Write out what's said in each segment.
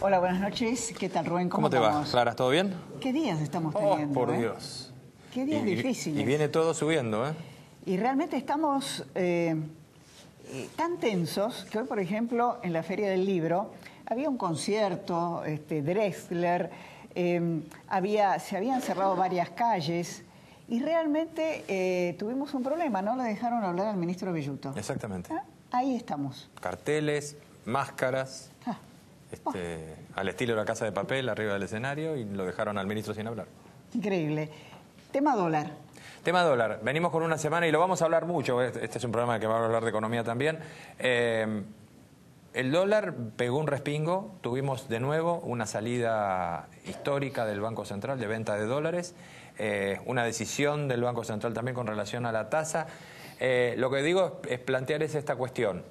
Hola, buenas noches. ¿Qué tal, Rubén? ¿Cómo te va, Clara? ¿Todo bien? ¿Qué días estamos teniendo? Por Dios. Qué días difíciles. Y viene todo subiendo, ¿eh? Y realmente estamos tan tensos que hoy, por ejemplo, en la Feria del Libro había un concierto, Drexler, se habían cerrado varias calles y realmente tuvimos un problema, no le dejaron hablar al ministro Belluto. Exactamente. Ahí estamos. Carteles, máscaras, al estilo de La Casa de Papel, arriba del escenario, y lo dejaron al ministro sin hablar. Increíble. Tema dólar. Tema dólar. Venimos con una semana y lo vamos a hablar mucho. Este es un programa que va a hablar de economía también. El dólar pegó un respingo. Tuvimos de nuevo una salida histórica del Banco Central de venta de dólares. Una decisión del Banco Central también con relación a la tasa. Lo que digo es plantear esta cuestión.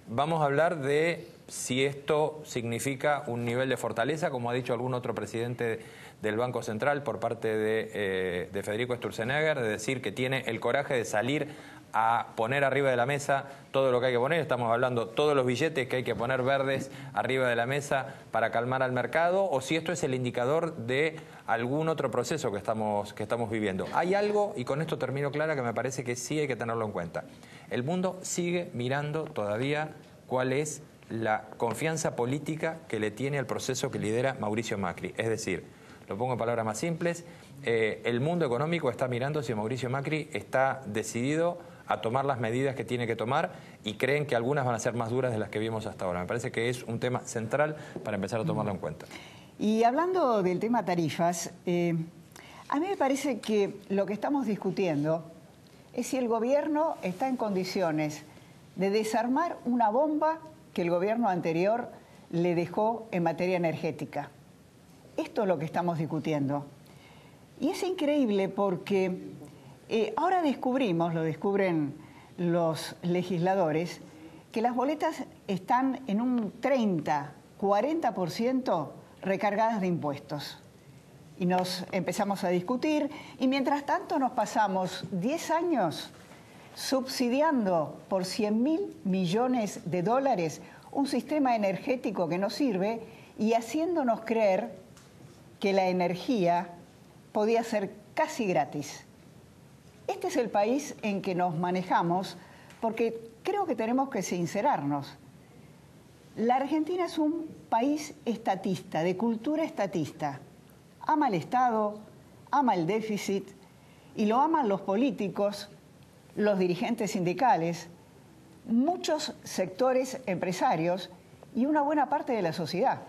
Vamos a hablar de si esto significa un nivel de fortaleza, como ha dicho algún otro presidente del Banco Central por parte de Federico Sturzenegger, de decir que tiene el coraje de salir a poner arriba de la mesa todo lo que hay que poner. Estamos hablando todos los billetes que hay que poner verdes arriba de la mesa para calmar al mercado, o si esto es el indicador de algún otro proceso que estamos viviendo. Hay algo, y con esto termino, Clara, que me parece que sí hay que tenerlo en cuenta. El mundo sigue mirando todavía cuál es la confianza política que le tiene al proceso que lidera Mauricio Macri. Es decir, lo pongo en palabras más simples, el mundo económico está mirando si Mauricio Macri está decidido a tomar las medidas que tiene que tomar, y creen que algunas van a ser más duras de las que vimos hasta ahora. Me parece que es un tema central para empezar a tomarlo en cuenta. Y hablando del tema tarifas, a mí me parece que lo que estamos discutiendo es si el gobierno está en condiciones de desarmar una bomba que el gobierno anterior le dejó en materia energética. Esto es lo que estamos discutiendo. Y es increíble porque ahora lo descubren los legisladores, que las boletas están en un 30-40% recargadas de impuestos. Y nos empezamos a discutir, y mientras tanto nos pasamos 10 años subsidiando por 100.000 millones de dólares un sistema energético que no sirve y haciéndonos creer que la energía podía ser casi gratis. Este es el país en que nos manejamos, porque creo que tenemos que sincerarnos. La Argentina es un país estatista, de cultura estatista. Ama el Estado, ama el déficit, y lo aman los políticos, los dirigentes sindicales, muchos sectores empresarios y una buena parte de la sociedad.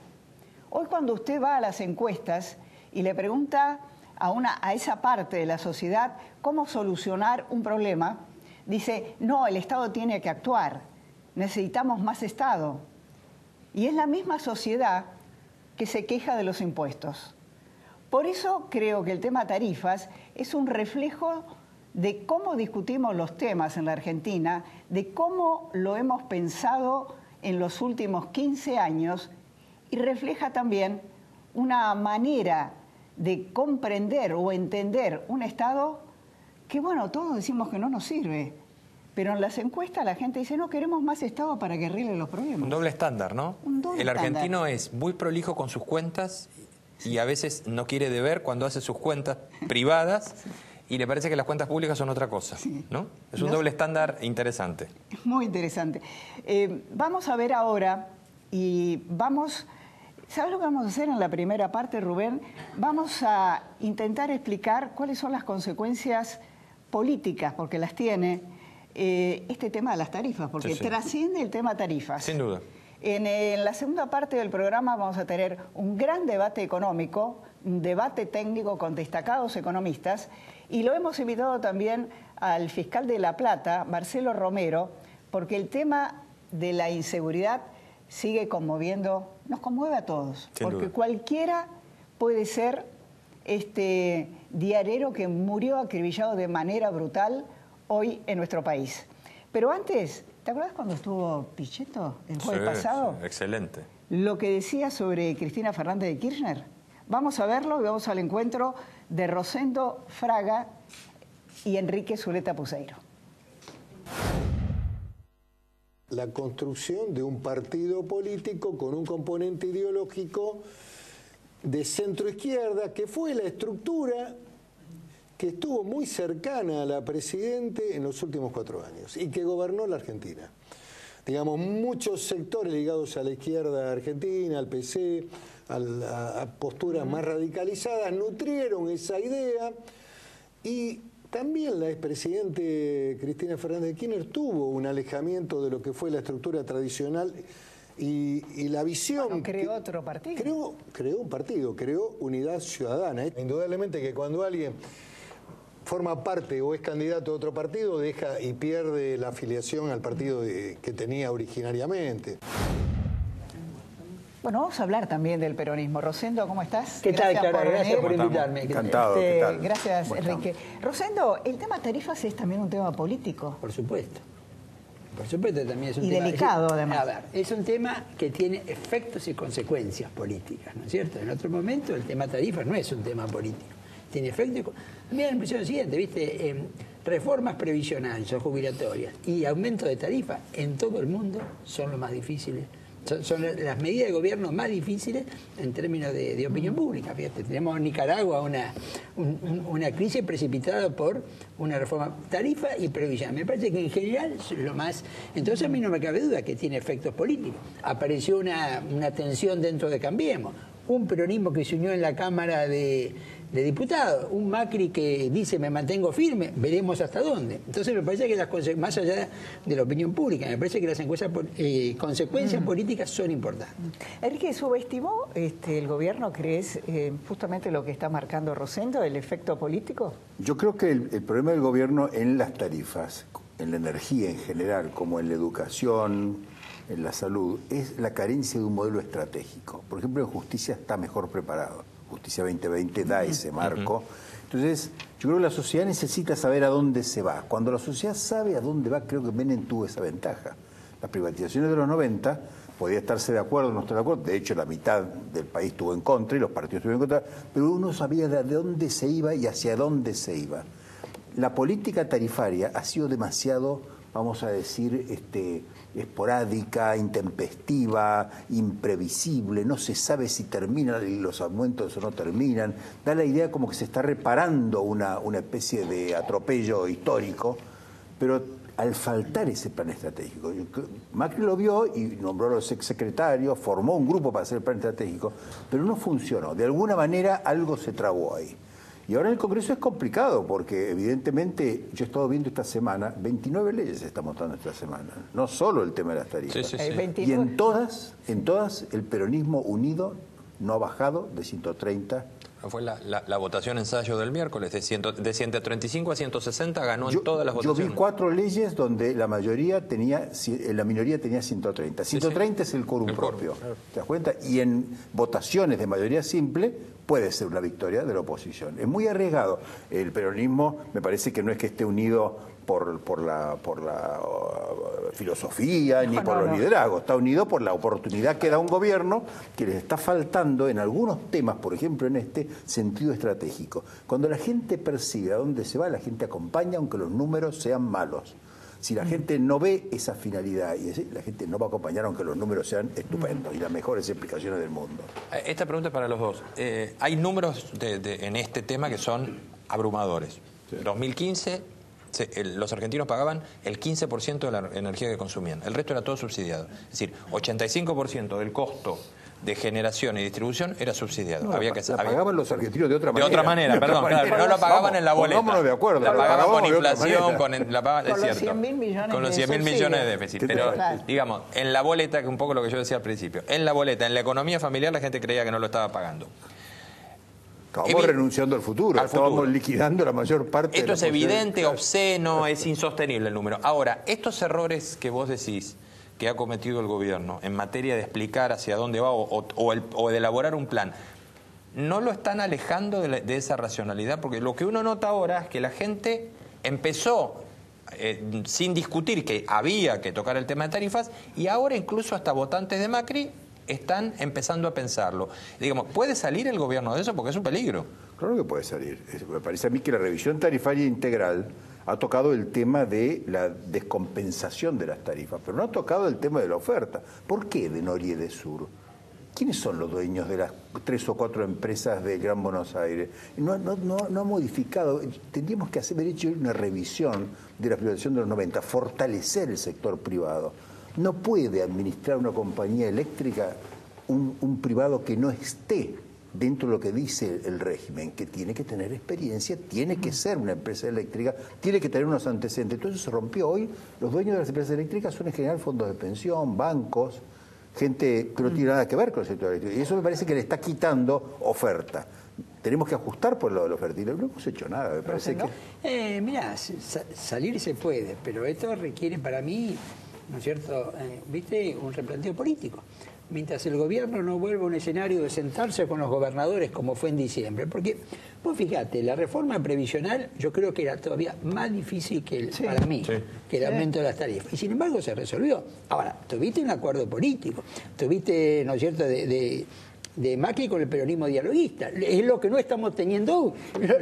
Hoy, cuando usted va a las encuestas y le pregunta a esa parte de la sociedad cómo solucionar un problema, dice, no, el Estado tiene que actuar, necesitamos más Estado. Y es la misma sociedad que se queja de los impuestos. Por eso creo que el tema tarifas es un reflejo de cómo discutimos los temas en la Argentina, de cómo lo hemos pensado en los últimos 15 años, y refleja también una manera de comprender o entender un Estado que, bueno, todos decimos que no nos sirve, pero en las encuestas la gente dice, no, queremos más Estado para que arregle los problemas. Un doble estándar, ¿no? Un doble El argentino estándar. Es muy prolijo con sus cuentas y a veces no quiere deber cuando hace sus cuentas privadas. Sí. Y le parece que las cuentas públicas son otra cosa, sí, ¿no? Es un doble estándar interesante. Muy interesante. Vamos a ver ahora ¿sabes lo que vamos a hacer en la primera parte, Rubén? Vamos a intentar explicar cuáles son las consecuencias políticas, porque las tiene este tema de las tarifas, porque trasciende el tema tarifas. Sin duda. En la segunda parte del programa vamos a tener un gran debate económico, un debate técnico con destacados economistas, y lo hemos invitado también al fiscal de La Plata, Marcelo Romero, porque el tema de la inseguridad sigue conmoviendo, nos conmueve a todos, porque cualquiera puede ser diarero que murió acribillado de manera brutal hoy en nuestro país. Pero antes, ¿te acuerdas cuando estuvo Pichetto el jueves pasado? Sí, excelente. Lo que decía sobre Cristina Fernández de Kirchner. Vamos a verlo y vamos al encuentro de Rosendo Fraga y Enrique Zuleta Puseiro. la construcción de un partido político con un componente ideológico de centro-izquierda, que fue la estructura que estuvo muy cercana a la Presidente en los últimos 4 años y que gobernó la Argentina. Digamos, muchos sectores ligados a la izquierda argentina, al PC, a posturas más radicalizadas, nutrieron esa idea, y también la expresidente Cristina Fernández de Kirchner tuvo un alejamiento de lo que fue la estructura tradicional y la visión... Bueno, creó otro partido. Creó un partido, creó Unidad Ciudadana. Indudablemente que cuando alguien forma parte o es candidato a otro partido, deja y pierde la afiliación al partido que tenía originariamente. Bueno, vamos a hablar también del peronismo. Rosendo, ¿cómo estás? ¿Qué tal, Clara? Gracias por invitarme. Encantado, ¿qué tal? Gracias, Enrique. Rosendo, el tema tarifas es también un tema político. Por supuesto. Por supuesto, también es un y tema... delicado, además. A ver, es un tema que tiene efectos y consecuencias políticas, ¿no es cierto? En otro momento el tema tarifas no es un tema político. Tiene efectos... A mí me da la impresión siguiente, ¿viste? Reformas previsionales o jubilatorias y aumento de tarifas en todo el mundo son los más difíciles. Son las medidas de gobierno más difíciles en términos de opinión pública. Fíjate, tenemos en Nicaragua una crisis precipitada por una reforma tarifa y previsional. Me parece que en general es lo más... Entonces a mí no me cabe duda que tiene efectos políticos. Apareció una tensión dentro de Cambiemos, un peronismo que se unió en la Cámara de Diputados, un Macri que dice me mantengo firme, veremos hasta dónde. Entonces me parece que más allá de la opinión pública, me parece que las consecuencias políticas son importantes. Enrique, ¿subestimó el gobierno, crees, justamente lo que está marcando Rosendo, el efecto político? Yo creo que el problema del gobierno en las tarifas, en la energía en general, como en la educación, en la salud, es la carencia de un modelo estratégico. Por ejemplo, en justicia está mejor preparado. Justicia 2020 da ese marco. Entonces, yo creo que la sociedad necesita saber a dónde se va. Cuando la sociedad sabe a dónde va, creo que Menem tuvo esa ventaja. Las privatizaciones de los 90, podía estarse de acuerdo o no estar de acuerdo, de hecho la mitad del país estuvo en contra y los partidos estuvieron en contra, pero uno sabía de dónde se iba y hacia dónde se iba. La política tarifaria ha sido demasiado, vamos a decir, esporádica, intempestiva, imprevisible, no se sabe si terminan los aumentos o no terminan, da la idea como que se está reparando una especie de atropello histórico, pero al faltar ese plan estratégico, Macri lo vio y nombró a los exsecretarios, formó un grupo para hacer el plan estratégico, pero no funcionó, de alguna manera algo se trabó ahí. Y ahora en el Congreso es complicado porque evidentemente yo he estado viendo esta semana, 29 leyes se están votando esta semana, no solo el tema de las tarifas. Sí, sí, sí. Y en todas el peronismo unido no ha bajado de 130. Fue la votación ensayo del miércoles, de 135 a 160 ganó en todas las votaciones. Yo vi 4 leyes donde la minoría tenía 130. 130 es el quórum propio, claro. ¿Te das cuenta? Y en votaciones de mayoría simple puede ser una victoria de la oposición. Es muy arriesgado. El peronismo me parece que no es que esté unido por la filosofía ni por los liderazgos, está unido por la oportunidad que da un gobierno que les está faltando en algunos temas, por ejemplo en este sentido estratégico. Cuando la gente percibe a dónde se va, la gente acompaña aunque los números sean malos. Si la gente no ve esa finalidad, la gente no va a acompañar aunque los números sean estupendos y las mejores explicaciones del mundo. Esta pregunta es para los dos. Hay números en este tema que son abrumadores. Sí. 2015... los argentinos pagaban el 15% de la energía que consumían. El resto era todo subsidiado. Es decir, 85% del costo de generación y distribución era subsidiado. Pagaban los argentinos de otra manera. De otra manera, perdón. Claro, no lo pagaban en la boleta. Pongámonos de acuerdo. La pagaban con inflación, con los 100.000 millones con los 100.000 millones de déficit. Pero, digamos, en la boleta, que un poco lo que yo decía al principio, en la boleta, en la economía familiar, la gente creía que no lo estaba pagando. Estábamos renunciando al futuro, estábamos liquidando la mayor parte. Esto es evidente, obsceno, es insostenible el número. Ahora, estos errores que vos decís que ha cometido el gobierno en materia de explicar hacia dónde va o de elaborar un plan, ¿no lo están alejando de esa racionalidad? Porque lo que uno nota ahora es que la gente empezó sin discutir que había que tocar el tema de tarifas y ahora incluso hasta votantes de Macri están empezando a pensarlo. Digamos, ¿puede salir el gobierno de eso? Porque es un peligro. Claro que puede salir. Me parece a mí que la revisión tarifaria integral ha tocado el tema de la descompensación de las tarifas, pero no ha tocado el tema de la oferta. ¿Por qué de Nor y de Sur? ¿Quiénes son los dueños de las 3 o 4 empresas de Gran Buenos Aires? No ha modificado. Tendríamos que haber hecho una revisión de la privatización de los 90, fortalecer el sector privado. No puede administrar una compañía eléctrica un privado que no esté dentro de lo que dice el régimen, que tiene que tener experiencia, tiene que ser una empresa eléctrica, tiene que tener unos antecedentes. Entonces se rompió. Hoy los dueños de las empresas eléctricas son en general fondos de pensión, bancos, gente que no tiene nada que ver con el sector eléctrico. Y eso me parece que le está quitando oferta. Tenemos que ajustar por lo de la oferta. Y no hemos hecho nada, me parece que... Mirá, salir se puede, pero esto requiere para mí, ¿no es cierto?, ¿viste?, un replanteo político. Mientras el gobierno no vuelva a un escenario de sentarse con los gobernadores como fue en diciembre. Porque, vos fíjate, la reforma previsional yo creo que era todavía más difícil que para mí, que el aumento de las tarifas. Y sin embargo se resolvió. Ahora, tuviste un acuerdo político, tuviste, ¿no es cierto?, de Macri con el peronismo dialoguista. Es lo que no estamos teniendo hoy.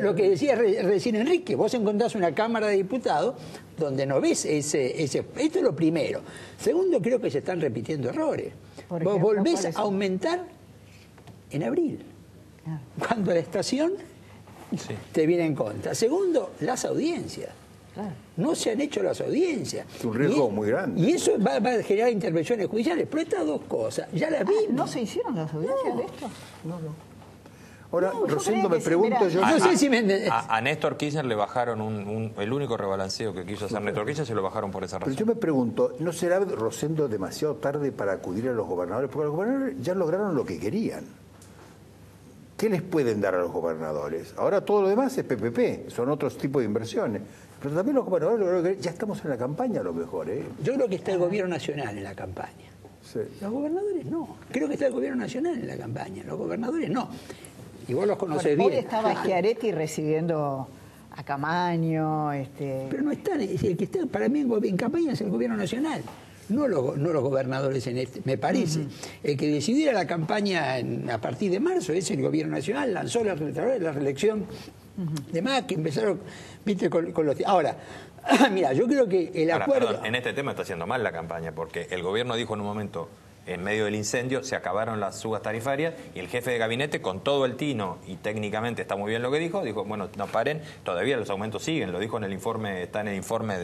Lo que decía recién Enrique, vos encontrás una Cámara de Diputados donde no ves ese... Esto es lo primero. Segundo, creo que se están repitiendo errores. Vos volvés a aumentar en abril, cuando la estación te viene en contra. Segundo, las audiencias. No se han hecho las audiencias. Es un riesgo muy grande. Y eso va a generar intervenciones judiciales. Pero estas dos cosas, ya las vimos. ¿No se hicieron las audiencias de esto? No. Ahora, Rosendo, me pregunto yo... No sé si me entendés. A Néstor Kirchner le bajaron el único rebalanceo que quiso hacer Néstor Kirchner, se lo bajaron por esa razón. Pero yo me pregunto, ¿no será, Rosendo, demasiado tarde para acudir a los gobernadores? Porque los gobernadores ya lograron lo que querían. ¿Qué les pueden dar a los gobernadores? Ahora todo lo demás es PPP, son otros tipos de inversiones. Pero también los gobernadores lograron que ya estamos en la campaña a lo mejor, ¿eh? Yo creo que está el gobierno nacional en la campaña. Sí. Los gobernadores no. Creo que está el gobierno nacional en la campaña. Los gobernadores no. Y vos los conocés bien. Hoy estaba Schiaretti recibiendo a Camaño. Pero no están. El que está para mí en campaña es el gobierno nacional. No los gobernadores me parece. El que decidiera la campaña a partir de marzo es el gobierno nacional. Lanzó la reelección de Macri, empezaron, viste, con los... Ahora, mira, yo creo que el acuerdo... Perdón, en este tema está haciendo mal la campaña, porque el gobierno dijo en un momento, en medio del incendio, se acabaron las subas tarifarias, y el jefe de gabinete, con todo el tino, y técnicamente está muy bien lo que dijo, bueno, no paren, todavía los aumentos siguen, lo dijo en el informe, está en el informe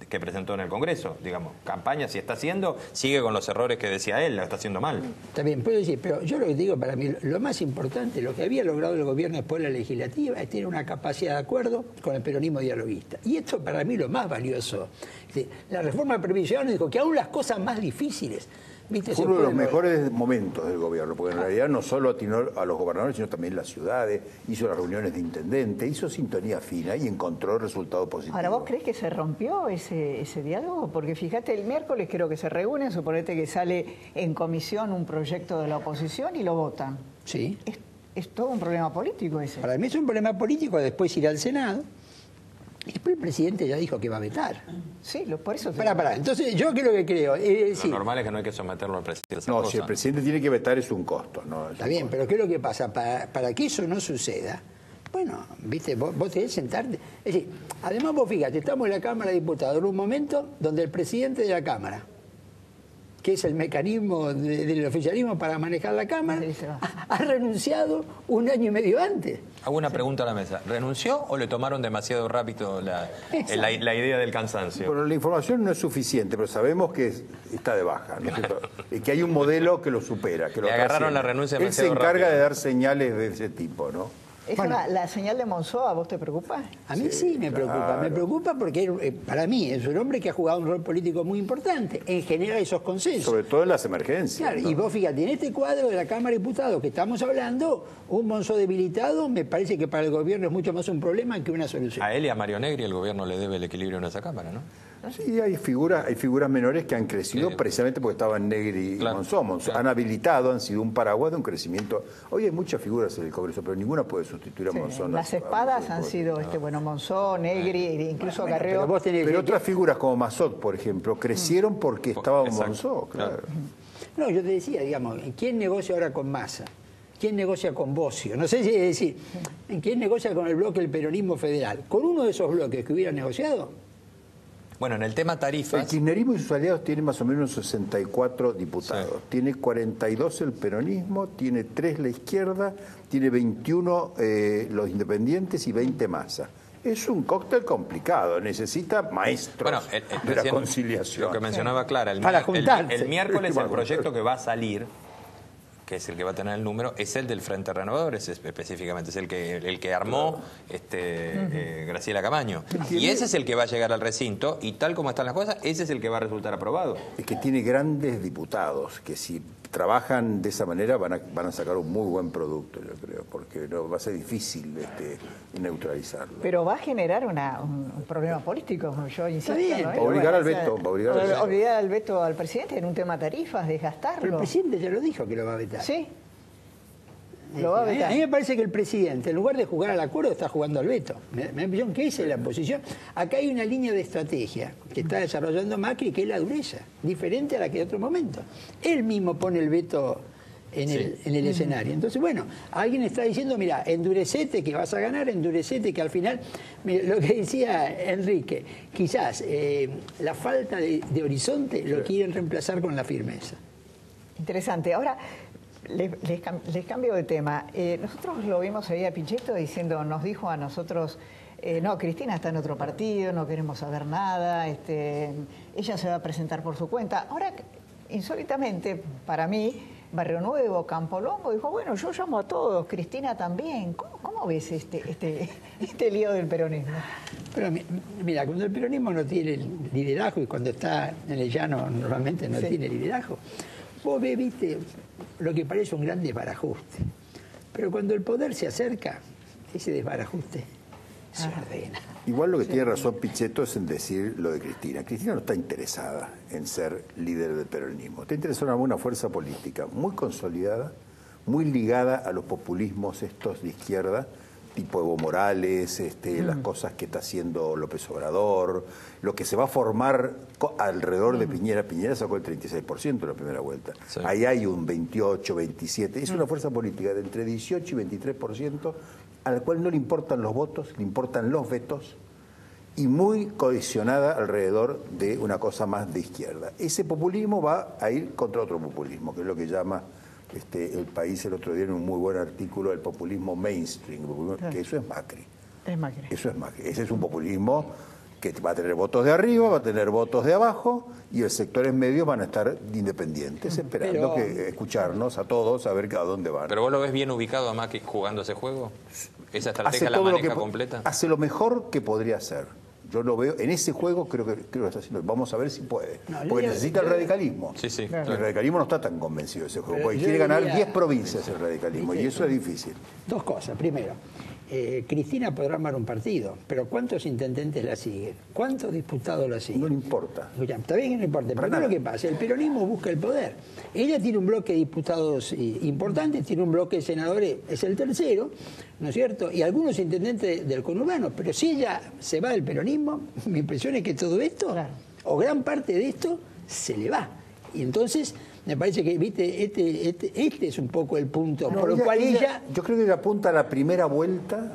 que presentó en el Congreso, digamos, campaña si está haciendo, sigue con los errores que decía él, lo está haciendo mal. Está bien, puedo decir, pero yo lo que digo, para mí, lo más importante, lo que había logrado el gobierno después de la legislativa, es tener una capacidad de acuerdo con el peronismo dialoguista. Y esto para mí lo más valioso. La reforma previsional dijo que aún las cosas más difíciles... ¿Viste? Fue uno de los mejores momentos del gobierno, porque en realidad no solo atinó a los gobernadores, sino también las ciudades, hizo las reuniones de intendente, hizo sintonía fina y encontró resultados positivos. Ahora, ¿vos crees que se rompió ese diálogo? Porque fíjate, el miércoles creo que se reúnen, suponete que sale en comisión un proyecto de la oposición y lo votan. Sí. Es todo un problema político ese. Para mí es un problema político, después irá al Senado. Y después el presidente ya dijo que va a vetar. Sí, por eso... Pará. Entonces, yo creo que creo... Lo normal es que no hay que someterlo al presidente. No, si el presidente tiene que vetar es un costo. ¿No? Está bien, pero ¿qué es lo que pasa? Para que eso no suceda, bueno, viste, vos tenés que sentarte... Es decir, además vos fíjate, estamos en la Cámara de Diputados en un momento donde el presidente de la Cámara, que es el mecanismo del oficialismo para manejar la Cámara, ha renunciado 1 año y medio antes. Hago una pregunta a la mesa. ¿Renunció o le tomaron demasiado rápido la idea del cansancio? Bueno, la información no es suficiente, pero sabemos que está de baja, ¿no es cierto? Y que hay un modelo que lo supera. Que le agarraron la renuncia demasiado rápido. Él se encarga de dar señales de ese tipo, ¿no? ¿La señal de Monzó a vos te preocupa? A mí sí me preocupa. Claro. Me preocupa porque para mí es un hombre que ha jugado un rol político muy importante en generar esos consensos. Sobre todo en las emergencias. Claro, ¿no? Y vos fíjate, en este cuadro de la Cámara de Diputados que estamos hablando, un Monzó debilitado me parece que para el gobierno es mucho más un problema que una solución. A él y a Mario Negri el gobierno le debe el equilibrio en esa Cámara, ¿no? Sí, hay figuras menores que han crecido precisamente porque estaban Negri y Monzó. Han habilitado, han sido un paraguas de un crecimiento. Hoy hay muchas figuras en el Congreso, pero ninguna puede sustituir a Monzó. Las espadas han sido Monzó, Negri, incluso Carrió. Pero otras figuras como Massot, por ejemplo, crecieron porque estaba Monzó, claro. No, yo te decía, digamos, ¿quién negocia ahora con Massa? ¿quién negocia con Bossio? No sé si es decir, ¿quién negocia con el bloque del peronismo federal? ¿Con uno de esos bloques que hubiera negociado? Bueno, en el tema tarifas... El kirchnerismo y sus aliados tienen más o menos 64 diputados. Sí. Tiene 42 el peronismo, tiene 3 la izquierda, tiene 21 los independientes y 20 Massa. Es un cóctel complicado, necesita maestros de la conciliación. Lo que mencionaba Clara, Para juntarse. el miércoles el proyecto que va a salir, que es el que va a tener el número, es el del Frente Renovador, específicamente, es el que armó Graciela Camaño. Y ese es el que va a llegar al recinto, y tal como están las cosas, ese es el que va a resultar aprobado. Es que tiene grandes diputados, que si trabajan de esa manera van a sacar un muy buen producto, yo creo, porque no, va a ser difícil neutralizarlo. Pero va a generar un problema político, yo insisto. bien, ¿no? va a obligar al veto, va a obligar al veto. Obligar al veto al presidente en un tema tarifas, desgastarlo. Pero el presidente ya lo dijo que lo va a vetar. Sí, lo va a vetar. A mí me parece que el presidente, en lugar de jugar al acuerdo, está jugando al veto. Me da la impresión que esa es la posición. Acá hay una línea de estrategia que está desarrollando Macri, que es la dureza, diferente a la que en otro momento. Él mismo pone el veto en el escenario. Entonces, bueno, alguien está diciendo, mira, endurecete que vas a ganar, endurecete que al final, mira, lo que decía Enrique, quizás la falta de horizonte lo quieren reemplazar con la firmeza. Interesante. Ahora, les cambio de tema. Nosotros lo vimos ahí a Pichetto diciendo, nos dijo a nosotros, no, Cristina está en otro partido, no queremos saber nada, ella se va a presentar por su cuenta. Ahora, insólitamente, para mí, Barrio Nuevo, Campolongo, dijo, bueno, yo llamo a todos, Cristina también. ¿Cómo ves este lío del peronismo? Pero mira, cuando el peronismo no tiene liderazgo y cuando está en el llano normalmente no tiene liderazgo, vos ves, viste, lo que parece un gran desbarajuste. Pero cuando el poder se acerca, ese desbarajuste se ordena. Igual lo que tiene razón Pichetto es en decir lo de Cristina. Cristina no está interesada en ser líder del peronismo. Está interesada en alguna fuerza política muy consolidada, muy ligada a los populismos estos de izquierda, tipo Evo Morales, las cosas que está haciendo López Obrador, lo que se va a formar alrededor de Piñera. Piñera sacó el 36% en la primera vuelta. Sí. Ahí hay un 28, 27. Es una fuerza política de entre 18 y 23%, a la cual no le importan los votos, le importan los vetos, y muy cohesionada alrededor de una cosa más de izquierda. Ese populismo va a ir contra otro populismo, que es lo que llama El País el otro día en un muy buen artículo, el populismo mainstream, que eso es Macri. Es Macri. Eso es Macri. Ese es un populismo que va a tener votos de arriba, va a tener votos de abajo, y los sectores medios van a estar independientes, esperando escucharnos a todos, a ver a dónde van. ¿Pero vos lo ves bien ubicado a Macri jugando ese juego? ¿Esa estrategia la maneja completa? Hace lo mejor que podría hacer. Yo lo veo, en ese juego creo que está haciendo. Vamos a ver si puede. Porque necesita el radicalismo. Sí, sí. El radicalismo no está tan convencido de ese juego, porque quiere ganar 10 provincias el radicalismo, y eso es difícil. Dos cosas. Primero, Cristina podrá armar un partido, pero ¿cuántos intendentes la siguen? ¿Cuántos diputados la siguen? No le importa. Está bien que no importa, pero ¿qué es lo que pasa? El peronismo busca el poder. Ella tiene un bloque de diputados importantes, tiene un bloque de senadores, es el tercero, ¿no es cierto? Y algunos intendentes del conurbano, pero si ella se va del peronismo, mi impresión es que todo esto, o gran parte de esto, se le va. Y entonces, me parece que, viste, este es un poco el punto, por lo cual ella... Yo creo que ella apunta a la primera vuelta,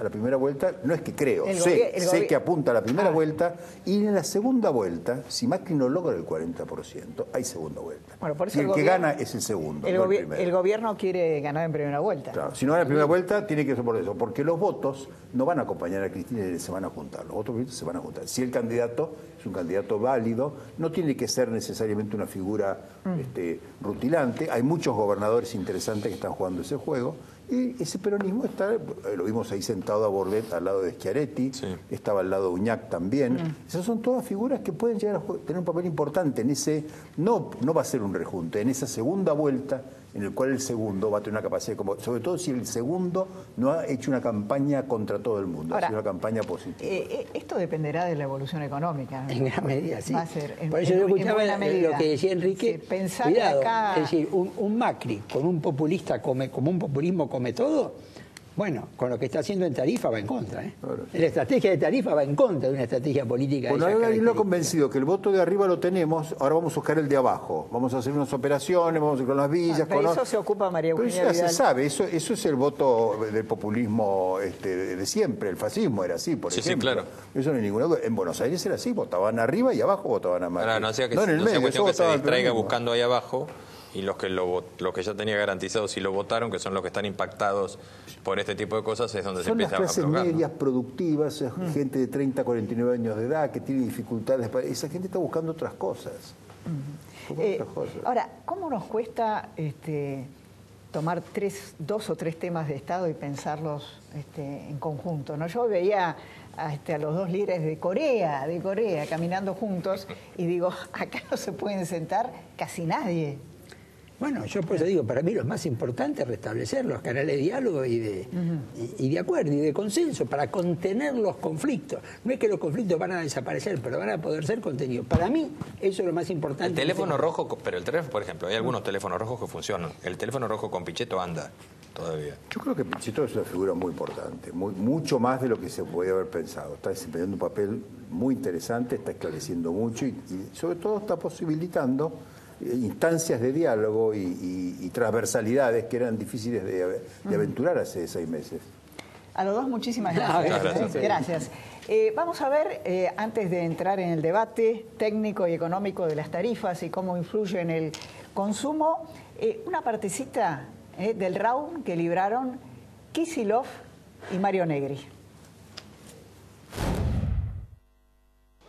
no es que creo, sé que apunta a la primera vuelta, y en la segunda vuelta, si Macri no logra el 40%, hay segunda vuelta. Bueno, por eso y el que gana es el segundo, no el primero. El gobierno quiere ganar en primera vuelta. Claro, si no gana en primera vuelta, tiene que ser por eso, porque los votos no van a acompañar a Cristina y se van a juntar, los votos se van a juntar. Si el candidato es un candidato válido, no tiene que ser necesariamente una figura rutilante. Hay muchos gobernadores interesantes que están jugando ese juego, y ese peronismo está, lo vimos ahí sentado a Bordet al lado de Schiaretti, estaba al lado de Uñac también. Esas son todas figuras que pueden llegar a tener un papel importante en ese, no va a ser un rejunte, en esa segunda vuelta en el cual el segundo va a tener una capacidad, sobre todo si el segundo no ha hecho una campaña contra todo el mundo, ha sido una campaña positiva. Esto dependerá de la evolución económica, ¿no? En gran medida, sí. Va a ser, por eso yo escuchaba lo que decía Enrique, cuidado, acá... es decir, un Macri con un populista como un populismo come todo, Bueno, con lo que está haciendo en tarifa va en contra. Claro. La estrategia de tarifa va en contra de una estrategia política. Bueno, de esas alguien lo ha características. convencido que el voto de arriba lo tenemos, ahora vamos a buscar el de abajo. Vamos a hacer unas operaciones, vamos a ir con las villas. De eso se ocupa María Pero Eugenia eso ya se Vidal. sabe, eso es el voto del populismo de siempre. El fascismo era así, por Sí, sí, ejemplo. claro. Eso no hay ninguna duda. En Buenos Aires era así, votaban arriba y abajo votaban a Macri. Ahora, no sea que, en el no sea medio, cuestión eso que se votaban distraiga peronismo. buscando ahí abajo y los que ya tenía garantizado si lo votaron, que son los que están impactados por este tipo de cosas, es donde se Son las empieza a clases aflojar, ¿no? medias productivas, es gente de 30, 49 años de edad que tiene dificultades. Esa gente está buscando otras cosas. Otras cosas. Ahora, ¿cómo nos cuesta tomar dos o tres temas de Estado y pensarlos en conjunto, ¿no? Yo veía a los dos líderes de Corea, caminando juntos y digo, acá no se pueden sentar casi nadie. Bueno, yo por eso digo, para mí lo más importante es restablecer los canales de diálogo y de acuerdo y de consenso para contener los conflictos. No es que los conflictos van a desaparecer, pero van a poder ser contenidos. Para mí eso es lo más importante. El teléfono rojo, pero el teléfono, por ejemplo, hay algunos teléfonos rojos que funcionan. El teléfono rojo con Pichetto anda todavía. Yo creo que Pichetto es una figura muy importante, mucho más de lo que se podía haber pensado. Está desempeñando un papel muy interesante, está esclareciendo mucho y sobre todo está posibilitando instancias de diálogo y transversalidades que eran difíciles de aventurar hace 6 meses. A los dos muchísimas gracias. Gracias. Gracias. Vamos a ver, antes de entrar en el debate técnico y económico de las tarifas y cómo influye en el consumo, una partecita del round que libraron Kicillof y Mario Negri.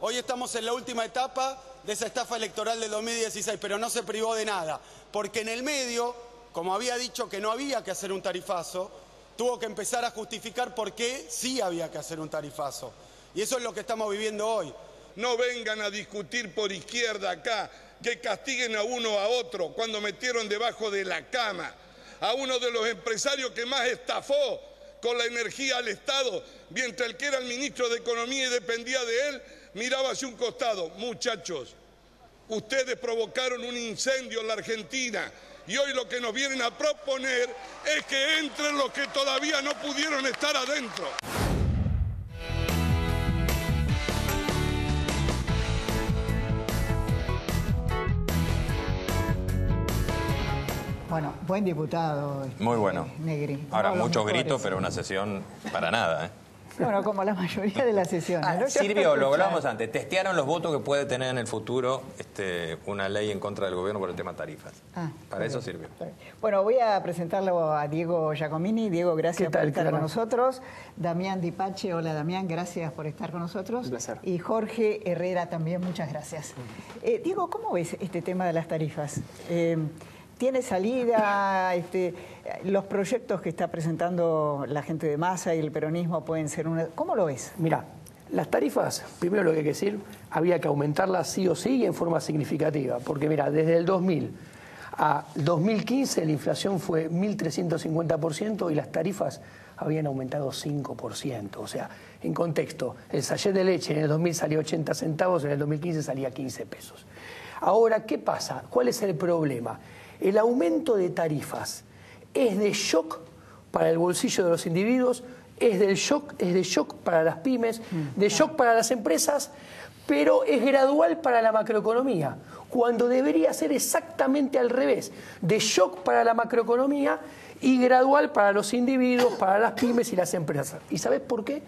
Hoy estamos en la última etapa de esa estafa electoral del 2016, pero no se privó de nada, porque en el medio, como había dicho que no había que hacer un tarifazo, tuvo que empezar a justificar por qué sí había que hacer un tarifazo. Y eso es lo que estamos viviendo hoy. No vengan a discutir por izquierda acá, que castiguen a uno o a otro cuando metieron debajo de la cama a uno de los empresarios que más estafó con la energía al Estado, mientras el que era el ministro de Economía y dependía de él, miraba hacia un costado. Muchachos, ustedes provocaron un incendio en la Argentina y hoy lo que nos vienen a proponer es que entren los que todavía no pudieron estar adentro. Bueno, buen diputado. Muy bueno. Negri. Ahora, Uno de los muchos mejores. gritos, pero una sesión para nada, ¿eh? Bueno, como la mayoría de las sesiones. ¿no? Silvio, lo hablábamos antes, testearon los votos que puede tener en el futuro una ley en contra del gobierno por el tema tarifas. Para eso sirvió. Bueno, voy a presentarlo a Diego Giacomini. Diego, gracias por estar con nosotros. Damián Dipache, hola Damián, gracias por estar con nosotros. Un placer. Y Jorge Herrera también, muchas gracias. Diego, ¿cómo ves este tema de las tarifas? ¿Tiene salida? Los proyectos que está presentando la gente de Massa y el peronismo pueden ser una... ¿Cómo lo ves? Mira, las tarifas, primero lo que hay que decir, había que aumentarlas sí o sí y en forma significativa, porque mira, desde el 2000 a 2015 la inflación fue 1.350% y las tarifas habían aumentado 5%. O sea, en contexto, el sachet de leche en el 2000 salía 80 centavos, en el 2015 salía 15 pesos. Ahora, ¿qué pasa? ¿Cuál es el problema? El aumento de tarifas es de shock para el bolsillo de los individuos, es de shock para las pymes, de shock para las empresas, pero es gradual para la macroeconomía, cuando debería ser exactamente al revés, de shock para la macroeconomía y gradual para los individuos, para las pymes y las empresas. ¿Y sabes por qué?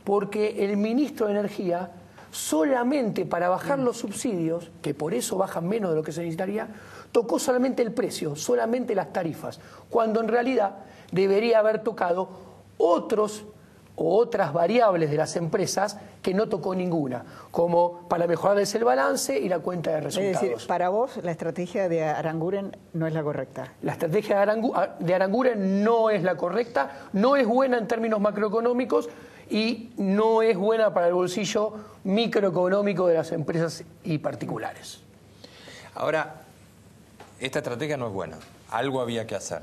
Porque el ministro de Energía, solamente para bajar los subsidios, que por eso bajan menos de lo que se necesitaría, tocó solamente el precio, solamente las tarifas, cuando en realidad debería haber tocado otras variables de las empresas que no tocó ninguna, como para mejorarles el balance y la cuenta de resultados. Es decir, para vos la estrategia de Aranguren no es la correcta. La estrategia de Aranguren no es la correcta, no es buena en términos macroeconómicos y no es buena para el bolsillo microeconómico de las empresas y particulares. Ahora, esta estrategia no es buena. Algo había que hacer.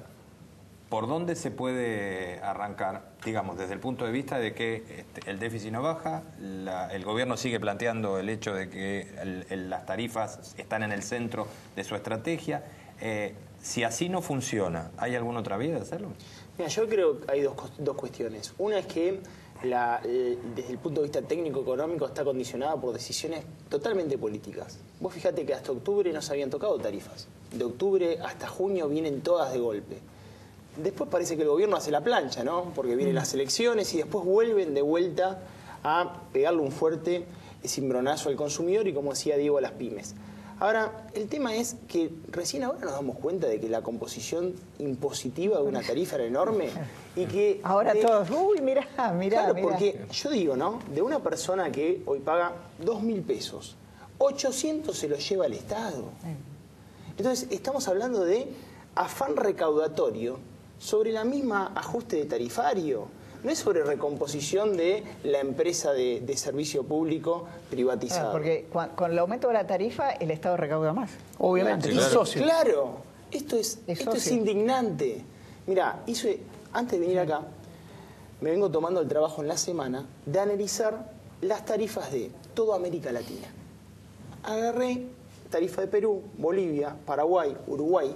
¿Por dónde se puede arrancar, digamos, desde el punto de vista de que el déficit no baja, el gobierno sigue planteando el hecho de que las tarifas están en el centro de su estrategia, Si así no funciona, ¿hay alguna otra vía de hacerlo? Mira, yo creo que hay dos cuestiones. Una es que desde el punto de vista técnico-económico está condicionada por decisiones totalmente políticas. Vos fíjate que hasta octubre no se habían tocado tarifas. De octubre hasta junio vienen todas de golpe. Después parece que el gobierno hace la plancha, ¿no? Porque vienen las elecciones y después vuelven de vuelta a pegarle un fuerte cimbronazo al consumidor y, como decía Diego, a las pymes. Ahora, el tema es que recién ahora nos damos cuenta de que la composición impositiva de una tarifa era enorme y que... Ahora todos, uy, mirá. Claro, porque yo digo, ¿no? De una persona que hoy paga 2.000 pesos, 800 se los lleva el Estado. Entonces, estamos hablando de afán recaudatorio sobre la misma ajuste de tarifario. No es sobre recomposición de la empresa de servicio público privatizada. Claro, porque con el aumento de la tarifa el Estado recauda más. Obviamente, claro. es socio. Claro, esto es indignante. Mirá, antes de venir acá, me vengo tomando el trabajo en la semana de analizar las tarifas de toda América Latina. Agarré tarifa de Perú, Bolivia, Paraguay, Uruguay.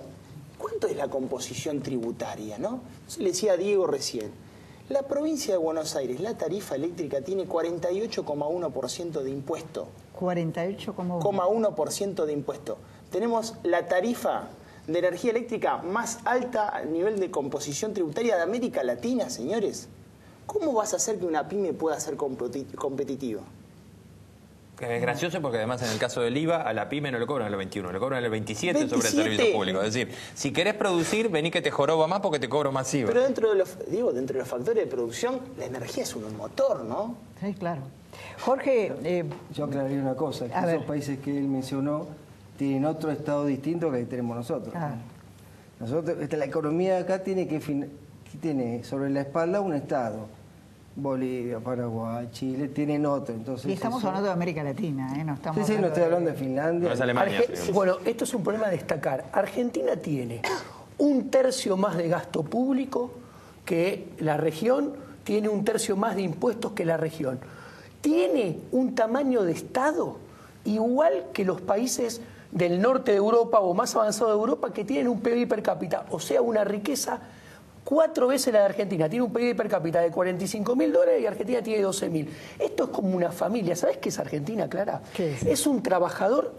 ¿Cuánto es la composición tributaria, no? Yo le decía a Diego recién. La provincia de Buenos Aires, la tarifa eléctrica tiene 48,1% de impuesto. 48,1% de impuesto. Tenemos la tarifa de energía eléctrica más alta a nivel de composición tributaria de América Latina, señores. ¿Cómo vas a hacer que una pyme pueda ser competitiva? Es gracioso porque además en el caso del IVA a la pyme no le cobran el 21, le cobran el 27 sobre el servicio público. Es decir, si querés producir, vení que te joroba más porque te cobro más IVA. Pero dentro de los factores de producción, la energía es un motor, ¿no? Sí, claro. Jorge... yo aclararía una cosa, que esos países que él mencionó tienen otro estado distinto que el que tenemos nosotros. Ah. Nosotros, la economía acá tiene sobre la espalda un estado. Bolivia, Paraguay, Chile, tienen otro. Entonces, y estamos hablando de América Latina, ¿eh? No estamos no estoy hablando de Finlandia. No es Alemania, bueno, esto es un problema a destacar. Argentina tiene 1/3 más de gasto público que la región, tiene 1/3 más de impuestos que la región. Tiene un tamaño de Estado igual que los países del norte de Europa o más avanzado de Europa que tienen un PIB per cápita, o sea, una riqueza 4 veces la de Argentina. Tiene un PIB per cápita de $45.000 y Argentina tiene 12.000. Esto es como una familia. ¿Sabés qué es Argentina, Clara? ¿Qué es? Es un trabajador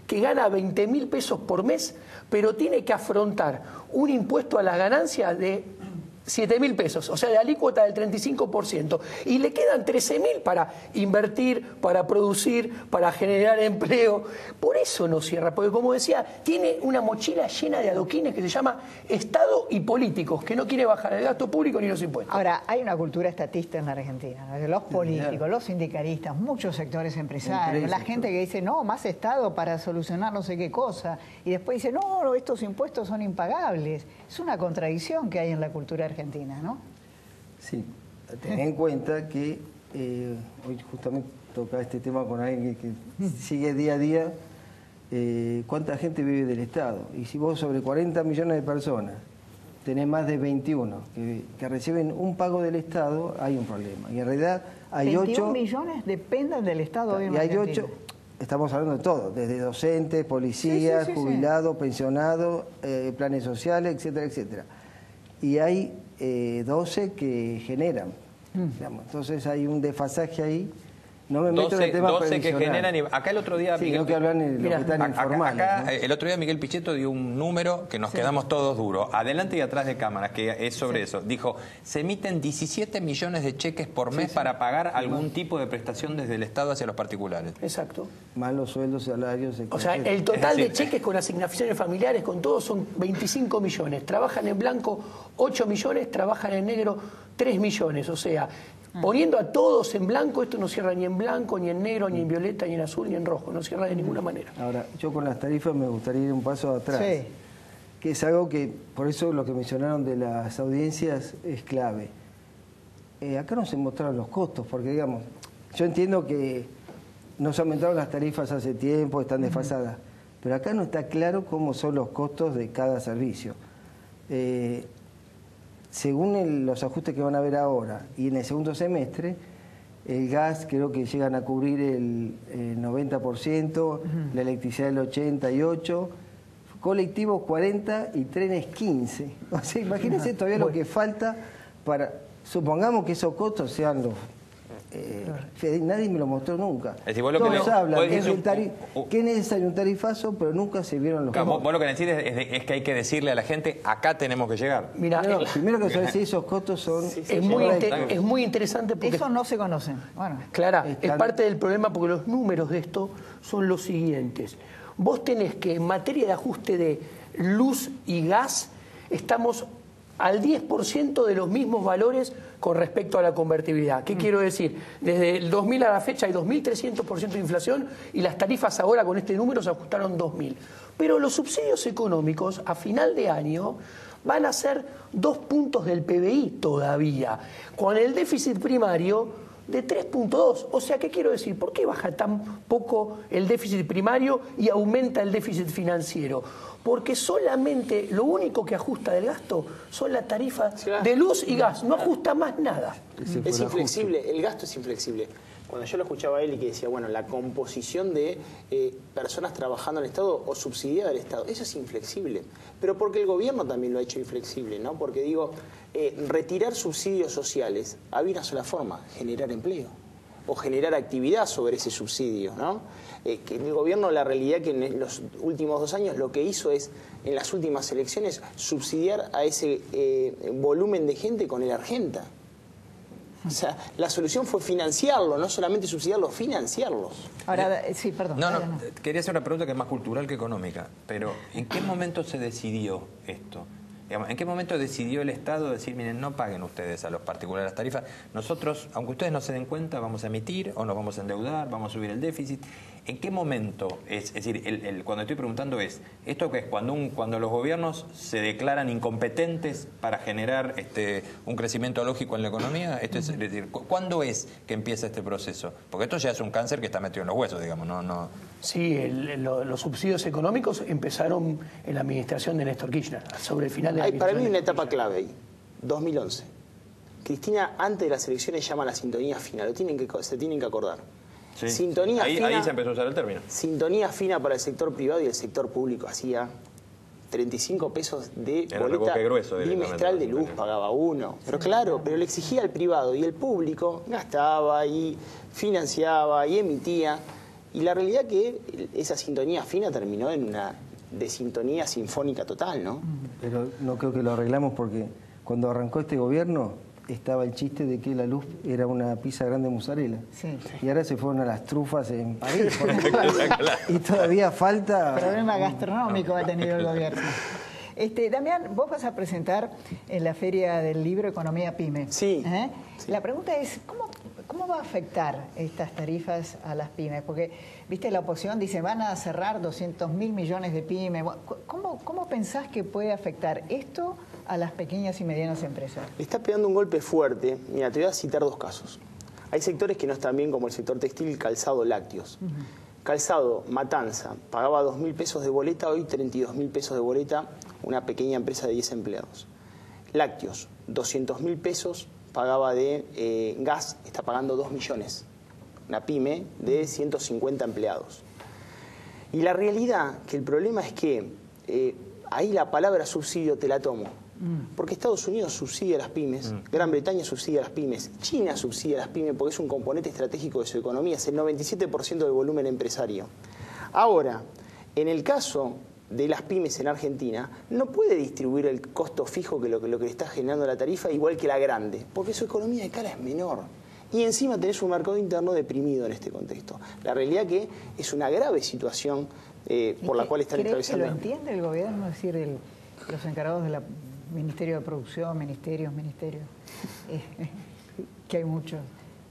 que gana 20.000 pesos por mes, pero tiene que afrontar un impuesto a las ganancias de 7.000 pesos, o sea, de alícuota del 35%, y le quedan 13.000 para invertir, para producir, para generar empleo. Por eso no cierra, porque como decía, tiene una mochila llena de adoquines que se llama Estado y políticos, que no quiere bajar el gasto público ni los impuestos. Ahora, hay una cultura estatista en la Argentina, ¿no? Los políticos, los sindicalistas, muchos sectores empresarios, la gente que dice, no, más Estado para solucionar no sé qué cosa, y después dice, no, estos impuestos son impagables. Es una contradicción que hay en la cultura argentina, ¿no? Sí, ten en cuenta que hoy justamente toca este tema con alguien que sigue día a día cuánta gente vive del Estado. Y si vos sobre 40 millones de personas tenés más de 21 que reciben un pago del Estado, hay un problema. Y en realidad hay 21 millones dependen del Estado hoy en y hay Argentina. 8, estamos hablando de todo, desde docentes, policías, jubilados, pensionados, planes sociales, etcétera, etcétera. Y hay 12 que generan. Digamos. Entonces hay un desfasaje ahí. No me meto en el tema 12 que generan. Acá el otro día... Sí, Miguel, no que hablan en lo que están informales. Acá, ¿no? El otro día Miguel Pichetto dio un número que nos quedamos todos duros. Adelante y atrás de cámaras, que es sobre eso. Dijo, se emiten 17 millones de cheques por mes para pagar algún tipo de prestación desde el Estado hacia los particulares. Exacto. Más los sueldos, salarios... O sea, el total de cheques con asignaciones familiares, con todo, son 25 millones. Trabajan en blanco 8 millones, trabajan en negro 3 millones. O sea... Poniendo a todos en blanco, esto no cierra ni en blanco, ni en negro, ni en violeta, ni en azul, ni en rojo. No cierra de ninguna manera. Ahora, yo con las tarifas me gustaría ir un paso atrás. Sí. Que es algo que, por eso lo que mencionaron de las audiencias es clave. Acá no se mostraron los costos, porque digamos, yo entiendo que no se aumentaron las tarifas hace tiempo, están desfasadas, pero acá no está claro cómo son los costos de cada servicio. Según los ajustes que van a haber ahora y en el segundo semestre, el gas creo que llegan a cubrir el 90%, la electricidad el 88%, colectivos 40 y trenes 15. O sea, imagínense todavía lo que falta para... Supongamos que esos costos sean los... nadie me lo mostró nunca. Es decir, vos lo todos que hablan que es necesario un tarifazo, pero nunca se vieron los costos. Vos lo que decís es que hay que decirle a la gente, acá tenemos que llegar. Mira, primero que saber si esos costos son... es muy interesante porque... Eso no se conocen. Bueno, Clara, es parte del problema porque los números de esto son los siguientes. Vos tenés que en materia de ajuste de luz y gas, estamos al 10% de los mismos valores con respecto a la convertibilidad. ¿Qué quiero decir? Desde el 2000 a la fecha hay 2.300% de inflación y las tarifas ahora con este número se ajustaron 2.000. Pero los subsidios económicos a final de año van a ser 2 puntos del PBI todavía, con el déficit primario de 3.2. O sea, ¿qué quiero decir? ¿Por qué baja tan poco el déficit primario y aumenta el déficit financiero? Porque solamente lo único que ajusta del gasto son las tarifas de luz y gas, no ajusta más nada. Es inflexible, el gasto es inflexible. Cuando yo lo escuchaba a él y que decía, bueno, la composición de personas trabajando en el Estado o subsidiadas del Estado, eso es inflexible. Pero porque el gobierno también lo ha hecho inflexible, ¿no? Porque digo, retirar subsidios sociales, había una sola forma, generar empleo o generar actividad sobre ese subsidio, ¿no? Que el gobierno, la realidad que en los últimos 2 años lo que hizo es, en las últimas elecciones, subsidiar a ese volumen de gente con el Argenta. O sea, la solución fue financiarlo, no solamente subsidiarlo, financiarlos. ahora, sí, perdón. No, quería hacer una pregunta que es más cultural que económica, pero ¿en qué momento se decidió esto? Digamos, ¿en qué momento decidió el Estado decir, miren, no paguen ustedes a los particulares las tarifas? Nosotros, aunque ustedes no se den cuenta, vamos a emitir o nos vamos a endeudar, vamos a subir el déficit. ¿En qué momento es decir, cuando estoy preguntando es, ¿esto qué es? Cuando los gobiernos se declaran incompetentes para generar un crecimiento lógico en la economía, es decir, ¿cuándo es que empieza este proceso? Porque esto ya es un cáncer que está metido en los huesos, digamos, no. Sí, los subsidios económicos empezaron en la administración de Néstor Kirchner, sobre el final de la Para mí administración una de etapa clave ahí, 2011. Cristina, antes de las elecciones, llama a la sintonía fina, se tienen que acordar. Sí. Sintonía fina, ahí se empezó a usar el término. Sintonía fina para el sector privado y el sector público. Hacía 35 pesos de boleta grueso, bimestral de luz, pagaba uno. Pero claro, pero le exigía al privado y el público gastaba y financiaba y emitía. Y la realidad que esa sintonía fina terminó en una desintonía sinfónica total, ¿no? Pero no creo que lo arreglamos porque cuando arrancó este gobierno estaba el chiste de que la luz era una pizza grande de mozzarella. Sí. Y ahora se fueron a las trufas en París. Y todavía falta... Problema gastronómico ha tenido el gobierno. Damián, vos vas a presentar en la Feria del Libro Economía Pyme. Sí. Sí. La pregunta es, ¿cómo va a afectar estas tarifas a las pymes? Porque, viste, la oposición dice, van a cerrar 200.000 millones de pymes. ¿Cómo pensás que puede afectar esto a las pequeñas y medianas empresas? Le está pegando un golpe fuerte. Mira, te voy a citar 2 casos. Hay sectores que no están bien, como el sector textil, calzado, lácteos. Calzado, Matanza, pagaba 2.000 pesos de boleta, hoy 32.000 pesos de boleta, una pequeña empresa de 10 empleados. Lácteos, 200.000 pesos, pagaba de gas, está pagando 2 millones. Una pyme de 150 empleados. Y la realidad, que el problema es que ahí la palabra subsidio te la tomo. Porque Estados Unidos subsidia a las pymes, Gran Bretaña subsidia a las pymes, China subsidia a las pymes porque es un componente estratégico de su economía, es el 97% del volumen empresario. Ahora, en el caso de las pymes en Argentina, no puede distribuir el costo fijo que lo que le está generando la tarifa igual que la grande, porque su economía de escala es menor. Y encima tenés un mercado interno deprimido en este contexto. La realidad que es una grave situación por la cual están atravesando. ¿Crees que lo entiende el gobierno? Es decir, los encargados del Ministerio de Producción, ministerios, que hay muchos.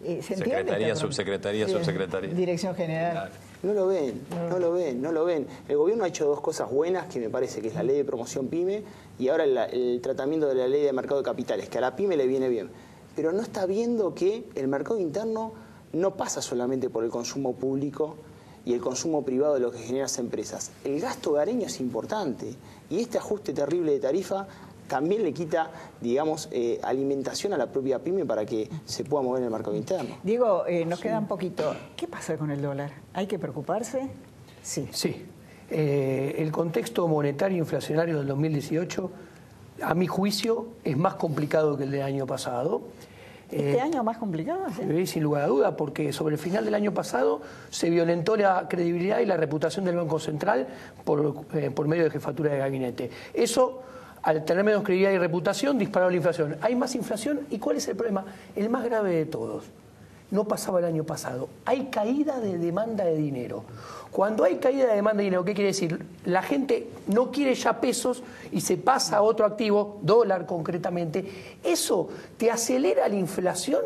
¿Se Secretaría, subsecretaría. Dirección General. Claro. No lo ven. El gobierno ha hecho 2 cosas buenas, que me parece que es la ley de promoción PYME y ahora el tratamiento de la ley de mercado de capitales, que a la PYME le viene bien. Pero no está viendo que el mercado interno no pasa solamente por el consumo público y el consumo privado de lo que generan las empresas. El gasto hogareño es importante y este ajuste terrible de tarifa también le quita, digamos, alimentación a la propia pyme para que se pueda mover en el mercado interno. Diego, nos queda un poquito. ¿Qué pasa con el dólar? ¿Hay que preocuparse? Sí. Sí. El contexto monetario inflacionario del 2018, a mi juicio, es más complicado que el del año pasado. ¿Este año más complicado? ¿Sí? Sin lugar a duda, porque sobre el final del año pasado se violentó la credibilidad y la reputación del Banco Central por medio de jefatura de gabinete. Eso, al tener menos credibilidad y reputación, disparó la inflación. Hay más inflación, ¿y cuál es el problema? El más grave de todos. No pasaba el año pasado. Hay caída de demanda de dinero. Cuando hay caída de demanda de dinero, ¿qué quiere decir? La gente no quiere ya pesos y se pasa a otro activo, dólar concretamente. Eso te acelera la inflación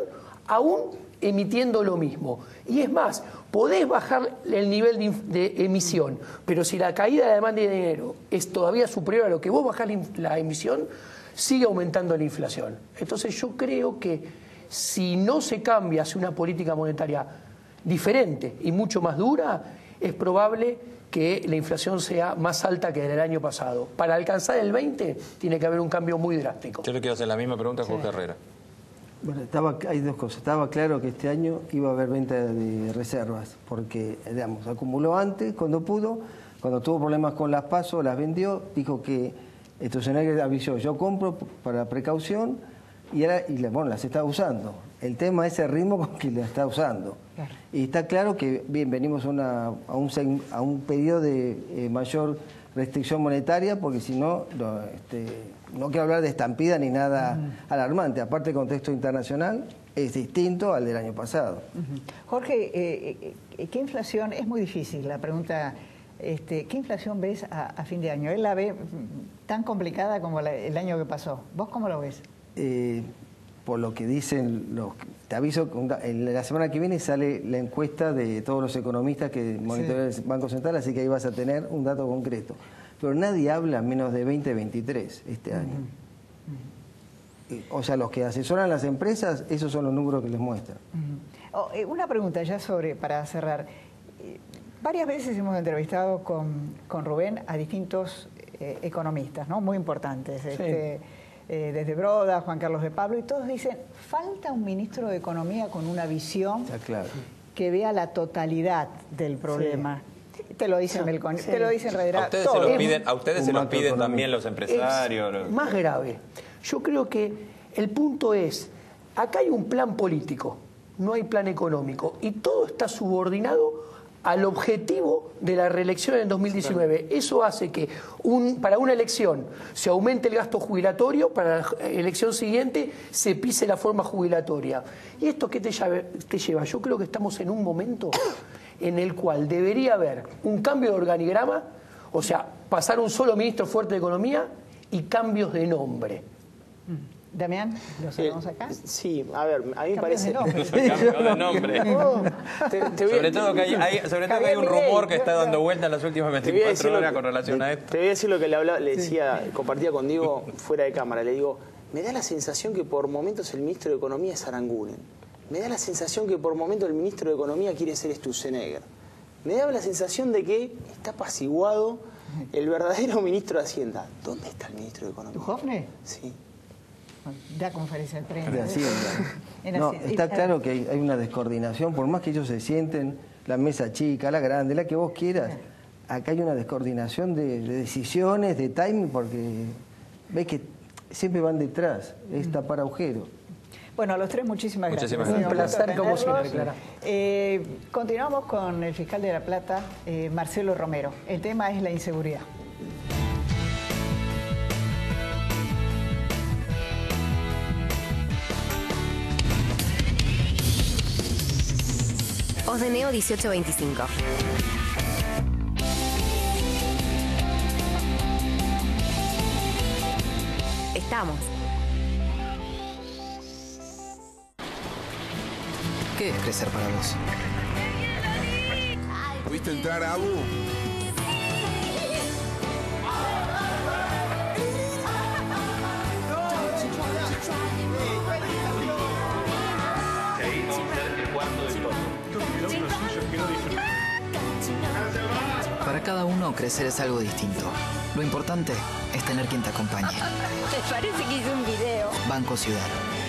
aún emitiendo lo mismo. Y es más, podés bajar el nivel de emisión, pero si la caída de demanda de dinero es todavía superior a lo que vos bajás la emisión, sigue aumentando la inflación. Entonces yo creo que si no se cambia hacia una política monetaria diferente y mucho más dura, es probable que la inflación sea más alta que en el año pasado. Para alcanzar el 20 tiene que haber un cambio muy drástico. Yo le quiero hacer la misma pregunta a Jorge Herrera. Bueno, hay dos cosas. Estaba claro que este año iba a haber venta de reservas, porque, digamos, acumuló antes, cuando pudo, cuando tuvo problemas con las PASO, las vendió, dijo que Stroessner avisó, yo compro para precaución, bueno, las está usando. El tema es el ritmo con que las está usando. Claro. Y está claro que bien, venimos a un periodo de mayor restricción monetaria, porque si no, no quiero hablar de estampida ni nada alarmante. Aparte, el contexto internacional es distinto al del año pasado. Jorge, ¿qué inflación? Es muy difícil la pregunta. ¿Qué inflación ves a fin de año? ¿Él la ve tan complicada como el año que pasó? ¿Vos cómo lo ves? Por lo que dicen, te aviso, la semana que viene sale la encuesta de todos los economistas que monitorean el Banco Central, así que ahí vas a tener un dato concreto. Pero nadie habla menos de 20-23 este año. O sea, los que asesoran las empresas, esos son los números que les muestran. Una pregunta ya para cerrar. Varias veces hemos entrevistado con Rubén a distintos economistas, ¿no? Muy importantes. Desde Broda, Juan Carlos de Pablo, y todos dicen, falta un ministro de Economía con una visión que vea la totalidad del problema. Sí. Te lo dicen te lo dicen a ustedes se los piden también los empresarios. Es más grave. Yo creo que el punto es, acá hay un plan político, no hay plan económico, y todo está subordinado al objetivo de la reelección en 2019. Eso hace que para una elección se aumente el gasto jubilatorio, para la elección siguiente se pise la forma jubilatoria. ¿Y esto qué te lleva? Yo creo que estamos en un momento en el cual debería haber un cambio de organigrama, o sea, pasar un solo ministro fuerte de Economía y cambios de nombre. Damián, ¿lo sabemos acá? Sí, a ver, a mí me parece... Cambio de nombre. Sobre todo que hay un rumor que está dando vuelta en las últimas 24 horas con relación a esto. Te voy a decir lo que le decía, compartía con Diego fuera de cámara. Le digo, me da la sensación que por momentos el ministro de Economía es Aranguren. Me da la sensación que por momentos el ministro de Economía quiere ser Stroessner. Me da la sensación de que está apaciguado el verdadero ministro de Hacienda. ¿Dónde está el ministro de Economía? ¿Jofne? Sí. Da conferencia de prensa. De Hacienda. No, está claro que hay una descoordinación, por más que ellos se sienten, la mesa chica, la grande, la que vos quieras, acá hay una descoordinación de decisiones, de timing, porque ves que siempre van detrás, es tapar agujeros. Bueno, a los tres muchísimas gracias. Un placer como siempre, Clara. Continuamos con el fiscal de La Plata, Marcelo Romero. El tema es la inseguridad. Osdeneo 1825. Estamos. ¿Qué es crecer para vos? ¿Pudiste entrar a Abu? Para cada uno, crecer es algo distinto. Lo importante es tener quien te acompañe. Me parece que hice un video. Banco Ciudad.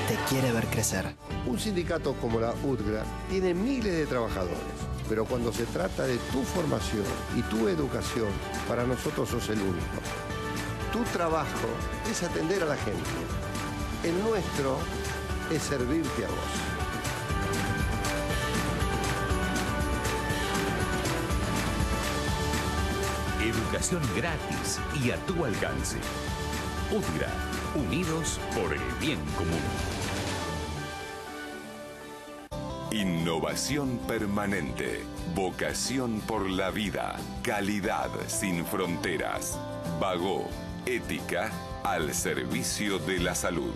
Te quiere ver crecer. Un sindicato como la UTGRA tiene miles de trabajadores. pero cuando se trata de tu formación y tu educación, para nosotros sos el único. Tu trabajo es atender a la gente. El nuestro es servirte a vos. Educación gratis y a tu alcance. UTGRA, unidos por el bien común. Innovación permanente, vocación por la vida, calidad sin fronteras. Bagó, ética al servicio de la salud.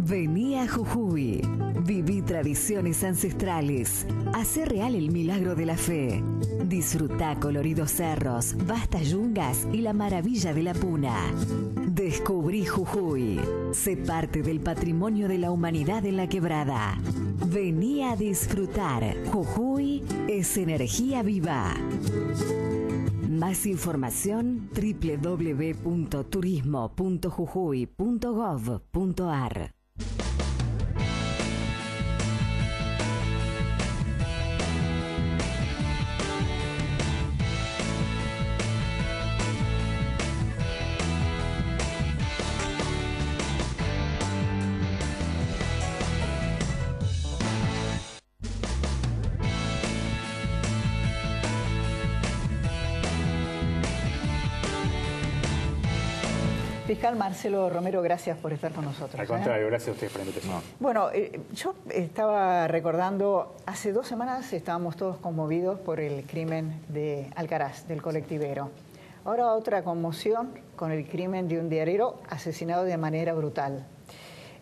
Vení a Jujuy, viví tradiciones ancestrales, hacé real el milagro de la fe, disfrutá coloridos cerros, vastas yungas y la maravilla de la puna. Descubrí Jujuy, sé parte del patrimonio de la humanidad en la quebrada. Vení a disfrutar, Jujuy es energía viva. Más información www.turismo.jujuy.gov.ar. Fiscal Marcelo Romero, gracias por estar con nosotros. Al contrario, gracias a ustedes por la invitación. Bueno, yo estaba recordando, hace 2 semanas estábamos todos conmovidos por el crimen de Alcaraz, del colectivero. Ahora otra conmoción con el crimen de un diarero asesinado de manera brutal.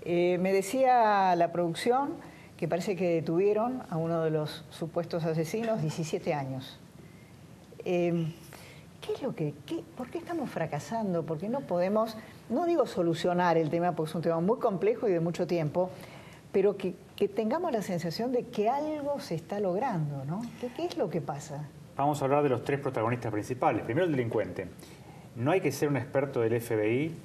Me decía la producción que parece que detuvieron a uno de los supuestos asesinos, 17 años. ¿Por qué estamos fracasando? ¿Por qué no podemos, no digo solucionar el tema, porque es un tema muy complejo y de mucho tiempo, pero que tengamos la sensación de que algo se está logrando, ¿no? ¿Qué es lo que pasa? Vamos a hablar de los 3 protagonistas principales. Primero, el delincuente. No hay que ser un experto del FBI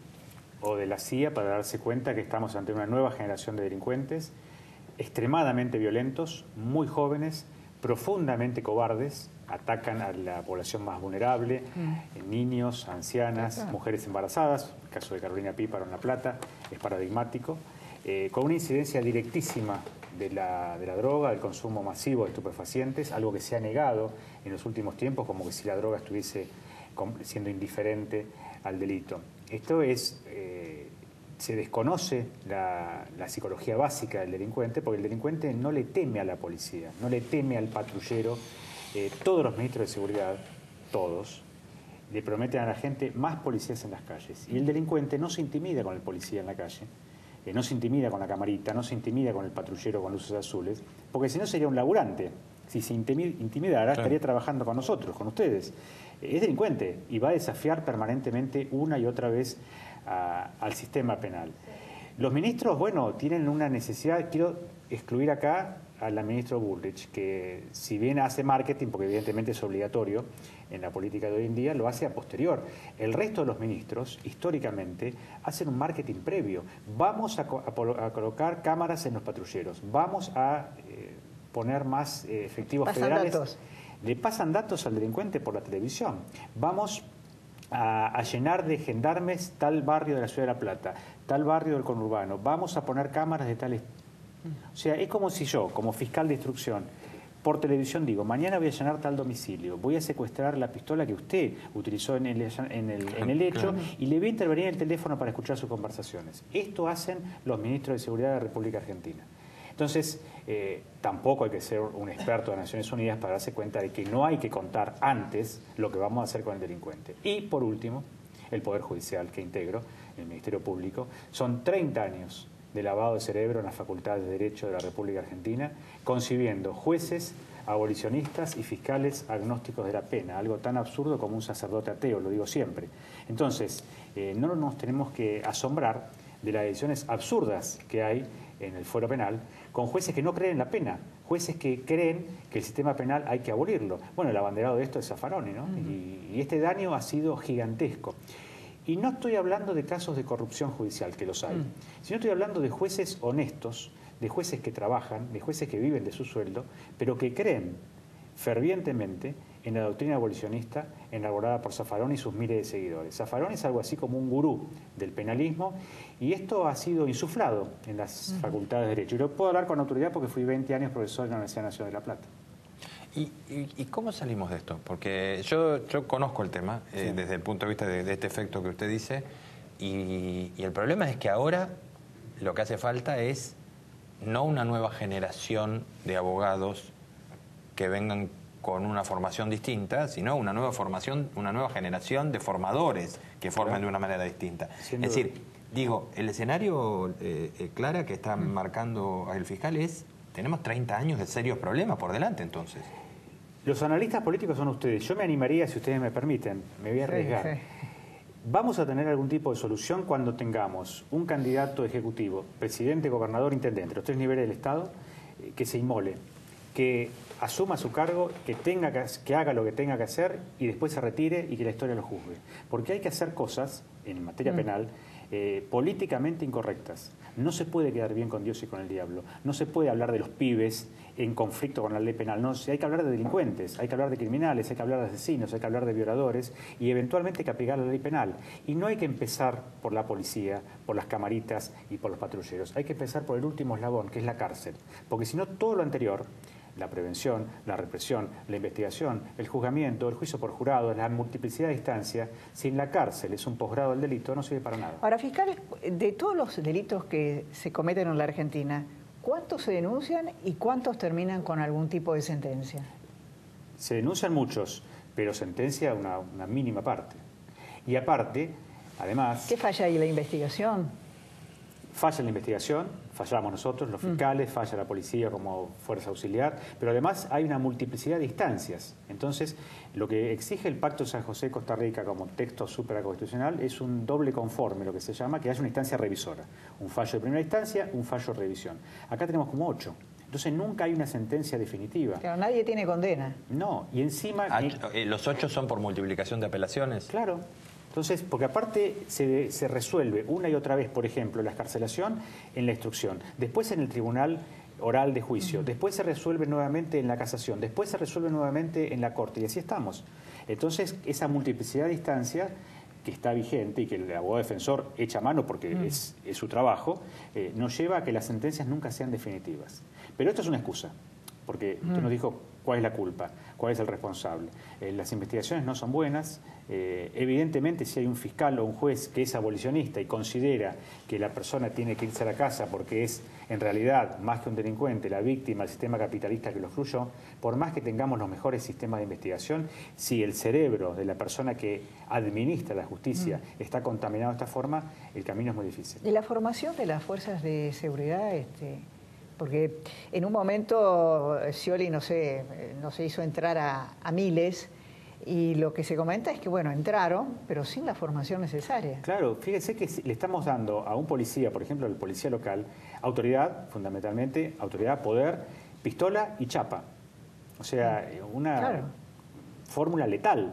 o de la CIA para darse cuenta que estamos ante una nueva generación de delincuentes extremadamente violentos, muy jóvenes, profundamente cobardes, atacan a la población más vulnerable, niños, ancianas, mujeres embarazadas. El caso de Carolina Píparo en La Plata es paradigmático, con una incidencia directísima de la droga, del consumo masivo de estupefacientes, algo que se ha negado en los últimos tiempos, como que si la droga estuviese siendo indiferente al delito. Esto es... se desconoce la psicología básica del delincuente, porque el delincuente no le teme a la policía, no le teme al patrullero. Todos los ministros de seguridad, todos, le prometen a la gente más policías en las calles. Y el delincuente no se intimida con el policía en la calle, no se intimida con la camarita, no se intimida con el patrullero con luces azules, porque si no sería un laburante. Si se intimidara, estaría trabajando con nosotros, con ustedes. Es delincuente y va a desafiar permanentemente una y otra vez al sistema penal. Los ministros, bueno, tienen una necesidad. Quiero excluir acá a la ministra Bullrich, que si bien hace marketing, porque evidentemente es obligatorio en la política de hoy en día, lo hace a posterior. El resto de los ministros, históricamente, hacen un marketing previo. Vamos a colocar cámaras en los patrulleros, vamos a poner más efectivos federales. Datos. Le pasan datos al delincuente por la televisión. Vamos a llenar de gendarmes tal barrio de la Ciudad de La Plata, tal barrio del conurbano. Vamos a poner cámaras de tales... O sea, es como si yo, como fiscal de instrucción, por televisión digo, mañana voy a llenar tal domicilio, voy a secuestrar la pistola que usted utilizó en el hecho y le voy a intervenir en el teléfono para escuchar sus conversaciones. Esto hacen los ministros de Seguridad de la República Argentina. Entonces, tampoco hay que ser un experto de Naciones Unidas para darse cuenta de que no hay que contar antes lo que vamos a hacer con el delincuente. Y, por último, el Poder Judicial que integro, el Ministerio Público, son 30 años de lavado de cerebro en las facultades de Derecho de la República Argentina, concibiendo jueces, abolicionistas y fiscales agnósticos de la pena, algo tan absurdo como un sacerdote ateo, lo digo siempre. Entonces, no nos tenemos que asombrar de las decisiones absurdas que hay en el fuero penal, con jueces que no creen en la pena, jueces que creen que el sistema penal hay que abolirlo. Bueno, el abanderado de esto es Zaffaroni, ¿no? Y este daño ha sido gigantesco. Y no estoy hablando de casos de corrupción judicial, que los hay, sino estoy hablando de jueces honestos, de jueces que trabajan, de jueces que viven de su sueldo, pero que creen fervientemente en la doctrina abolicionista elaborada por Zaffaroni y sus miles de seguidores. Zaffaroni es algo así como un gurú del penalismo y esto ha sido insuflado en las facultades de Derecho. Y lo puedo hablar con autoridad porque fui 20 años profesor en la Universidad Nacional de La Plata. ¿Y cómo salimos de esto? Porque yo conozco el tema desde el punto de vista de este efecto que usted dice y el problema es que ahora lo que hace falta es no una nueva generación de abogados que vengan con una formación distinta, sino una nueva formación, una nueva generación de formadores que formen de una manera distinta. Es decir, digo, el escenario, Clara, que está marcando el fiscal es, tenemos 30 años de serios problemas por delante entonces. Los analistas políticos son ustedes. Yo me animaría, si ustedes me permiten, me voy a arriesgar. Vamos a tener algún tipo de solución cuando tengamos un candidato ejecutivo, presidente, gobernador, intendente, los 3 niveles del Estado, que se inmole, que asuma su cargo, que haga lo que tenga que hacer y después se retire y que la historia lo juzgue. Porque hay que hacer cosas, en materia penal, políticamente incorrectas. No se puede quedar bien con Dios y con el diablo. No se puede hablar de los pibes en conflicto con la ley penal. No, hay que hablar de delincuentes, hay que hablar de criminales, hay que hablar de asesinos, hay que hablar de violadores y eventualmente hay que aplicar la ley penal. Y no hay que empezar por la policía, por las camaritas y por los patrulleros. Hay que empezar por el último eslabón, que es la cárcel. Porque si no, todo lo anterior, la prevención, la represión, la investigación, el juzgamiento, el juicio por jurado, la multiplicidad de instancias, sin la cárcel es un posgrado del delito, no sirve para nada. Ahora, fiscal, de todos los delitos que se cometen en la Argentina, ¿cuántos se denuncian y cuántos terminan con algún tipo de sentencia? Se denuncian muchos, pero sentencia una mínima parte. Y aparte, además... ¿Qué falla ahí, la investigación? Falla la investigación, fallamos nosotros, los fiscales, falla la policía como fuerza auxiliar, pero además hay una multiplicidad de instancias. Entonces, lo que exige el Pacto de San José de Costa Rica como texto supraconstitucional es un doble conforme, lo que se llama, que haya una instancia revisora. Un fallo de primera instancia, un fallo de revisión. Acá tenemos como 8. Entonces nunca hay una sentencia definitiva. Claro, nadie tiene condena. No, y encima... ¿Los 8 son por multiplicación de apelaciones? Claro. Entonces, porque aparte se resuelve una y otra vez, por ejemplo, la excarcelación en la instrucción, después en el tribunal oral de juicio, después se resuelve nuevamente en la casación, después se resuelve nuevamente en la corte, y así estamos. Entonces, esa multiplicidad de instancias que está vigente y que el abogado defensor echa mano porque es su trabajo, nos lleva a que las sentencias nunca sean definitivas. Pero esto es una excusa, porque usted nos dijo cuál es la culpa, cuál es el responsable. Las investigaciones no son buenas. Evidentemente, si hay un fiscal o un juez que es abolicionista y considera que la persona tiene que irse a la casa porque es, en realidad, más que un delincuente, la víctima del sistema capitalista que lo excluyó, por más que tengamos los mejores sistemas de investigación, si el cerebro de la persona que administra la justicia está contaminado de esta forma, el camino es muy difícil. ¿Y la formación de las fuerzas de seguridad? Porque en un momento Scioli no se hizo entrar a miles y lo que se comenta es que, bueno, entraron, pero sin la formación necesaria. Claro, fíjese que le estamos dando a un policía, por ejemplo, al policía local, autoridad, fundamentalmente, autoridad, poder, pistola y chapa. O sea, una fórmula letal,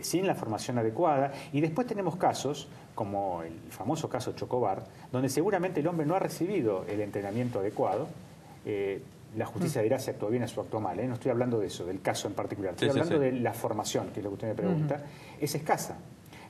sin la formación adecuada. Y después tenemos casos, como el famoso caso Chocobar, donde seguramente el hombre no ha recibido el entrenamiento adecuado. La justicia dirá si actuó bien o si actuó mal. No estoy hablando de eso, del caso en particular. Estoy hablando de la formación, que es lo que usted me pregunta. Es escasa.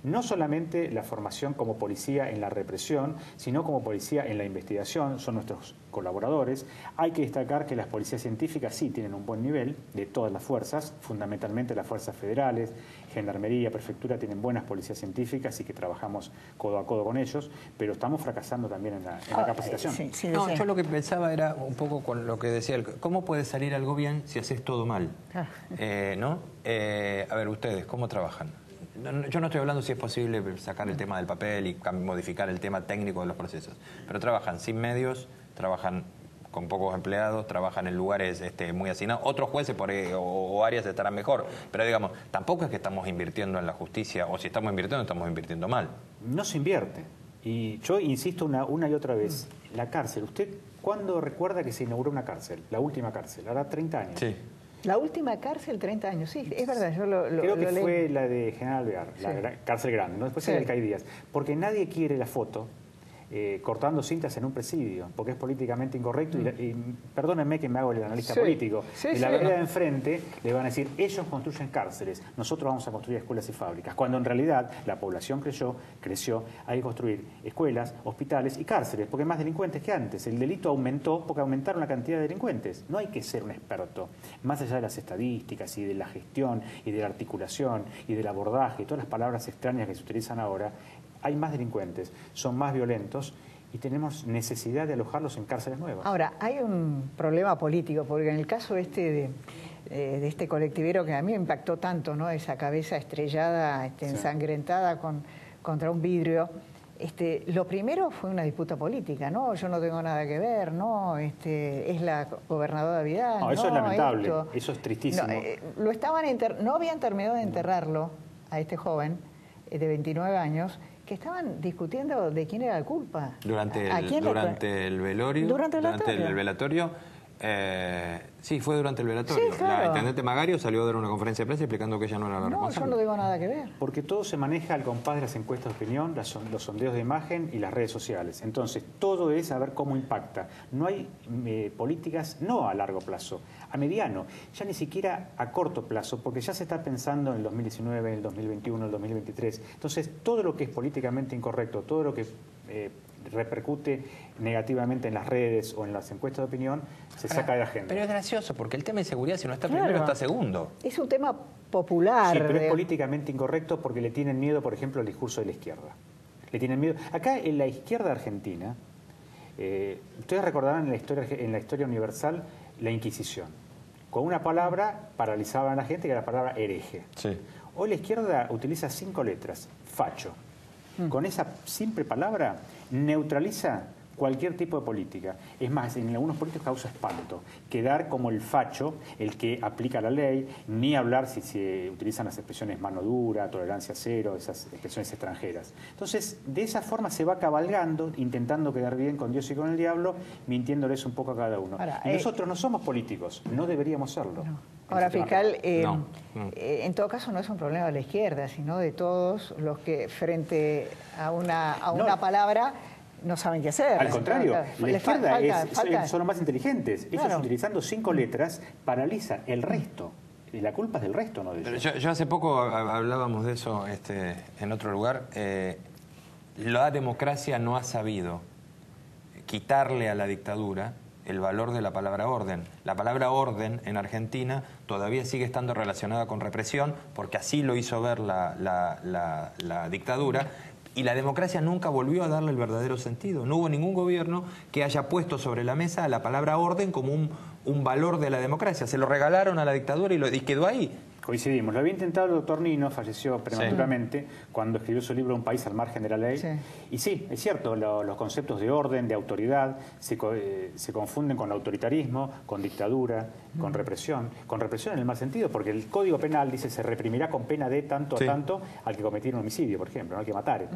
No solamente la formación como policía en la represión, sino como policía en la investigación, son nuestros colaboradores. Hay que destacar que las policías científicas sí tienen un buen nivel, de todas las fuerzas, fundamentalmente las fuerzas federales, Gendarmería, Prefectura, tienen buenas policías científicas y que trabajamos codo a codo con ellos, pero estamos fracasando también en la capacitación. No, yo lo que pensaba era un poco con lo que decía, ¿cómo puede salir algo bien si haces todo mal? ¿No? A ver, ustedes, ¿cómo trabajan? Yo no estoy hablando si es posible sacar el tema del papel y modificar el tema técnico de los procesos, pero trabajan sin medios, trabajan con pocos empleados, trabajan en lugares muy hacinados. Otros jueces o áreas estarán mejor, pero digamos, tampoco es que estamos invirtiendo en la justicia, o si estamos invirtiendo mal. No se invierte. Y yo insisto una y otra vez, la cárcel, ¿usted cuándo recuerda que se inauguró una cárcel? La última cárcel, hará 30 años. Sí. La última cárcel, 30 años, sí, es verdad, yo lo Creo que leí. fue la de General Alvear, Sí. la cárcel grande, ¿no? Después Sí. era el CAI Díaz. Porque nadie quiere la foto cortando cintas en un presidio, porque es políticamente incorrecto y perdónenme que me hago el analista Sí. político. Sí, en la sí. vereda de enfrente le van a decir, ellos construyen cárceles, nosotros vamos a construir escuelas y fábricas, cuando en realidad la población creció, hay que construir escuelas, hospitales y cárceles, porque hay más delincuentes que antes. El delito aumentó porque aumentaron la cantidad de delincuentes. No hay que ser un experto, más allá de las estadísticas y de la gestión y de la articulación y del abordaje y todas las palabras extrañas que se utilizan ahora. Hay más delincuentes, son más violentos y tenemos necesidad de alojarlos en cárceles nuevas. Ahora, hay un problema político, porque en el caso de este colectivero que a mí me impactó tanto, ¿no? Esa cabeza estrellada, ensangrentada contra un vidrio, lo primero fue una disputa política, ¿no? Yo no tengo nada que ver, ¿no? Es la gobernadora Vidal. No, eso no, es lamentable, esto. eso es tristísimo. No habían terminado de enterrarlo a este joven de 29 años, que estaban discutiendo de quién era la culpa. Durante el velorio. Durante el velatorio. Sí, fue durante el velatorio. Sí, claro. La intendente Magario salió a dar una conferencia de prensa explicando que ella no era la responsable. Yo no tengo nada que ver. Porque todo se maneja al compás de las encuestas de opinión, los sondeos de imagen y las redes sociales. Entonces, todo es a ver cómo impacta. No hay políticas, no a largo plazo, a mediano, ya ni siquiera a corto plazo, porque ya se está pensando en el 2019, en el 2021, en el 2023. Entonces, todo lo que es políticamente incorrecto, todo lo que repercute negativamente en las redes o en las encuestas de opinión, se saca de la agenda. Pero es gracioso, porque el tema de seguridad, si no está Claro. primero, está segundo. Es un tema popular. Sí, pero es políticamente incorrecto porque le tienen miedo, por ejemplo, al discurso de la izquierda. Le tienen miedo. Acá en la izquierda argentina, ustedes recordarán en la historia universal la Inquisición. Con una palabra paralizaban a la gente, que era la palabra hereje. Sí. Hoy la izquierda utiliza 5 letras, facho. Con esa simple palabra neutraliza cualquier tipo de política. Es más, en algunos políticos causa espanto. Quedar como el facho, el que aplica la ley, ni hablar si se utilizan las expresiones mano dura, tolerancia cero, esas expresiones extranjeras. Entonces, de esa forma se va cabalgando, intentando quedar bien con Dios y con el diablo, mintiéndoles un poco a cada uno. Ahora, y nosotros no somos políticos, no deberíamos serlo. Ahora, fiscal, en todo caso no es un problema de la izquierda, sino de todos los que frente a una palabra no saben qué hacer. Al contrario, la izquierda son los más inteligentes. Ellos, Claro. utilizando 5 letras, paralizan el resto. Y la culpa es del resto, no de ellos. Yo hace poco hablábamos de eso en otro lugar. La democracia no ha sabido quitarle a la dictadura el valor de la palabra orden. La palabra orden en Argentina todavía sigue estando relacionada con represión, porque así lo hizo ver la dictadura, y la democracia nunca volvió a darle el verdadero sentido. No hubo ningún gobierno que haya puesto sobre la mesa la palabra orden como un valor de la democracia. Se lo regalaron a la dictadura y quedó ahí. Coincidimos. Lo había intentado el doctor Nino, falleció prematuramente cuando escribió su libro Un país al margen de la ley. Sí. Y sí, es cierto, los conceptos de orden, de autoridad, se confunden con autoritarismo, con dictadura, con represión. Con represión en el mal sentido, porque el Código Penal dice se reprimirá con pena de tanto a tanto al que cometiera un homicidio, por ejemplo, no al que matare.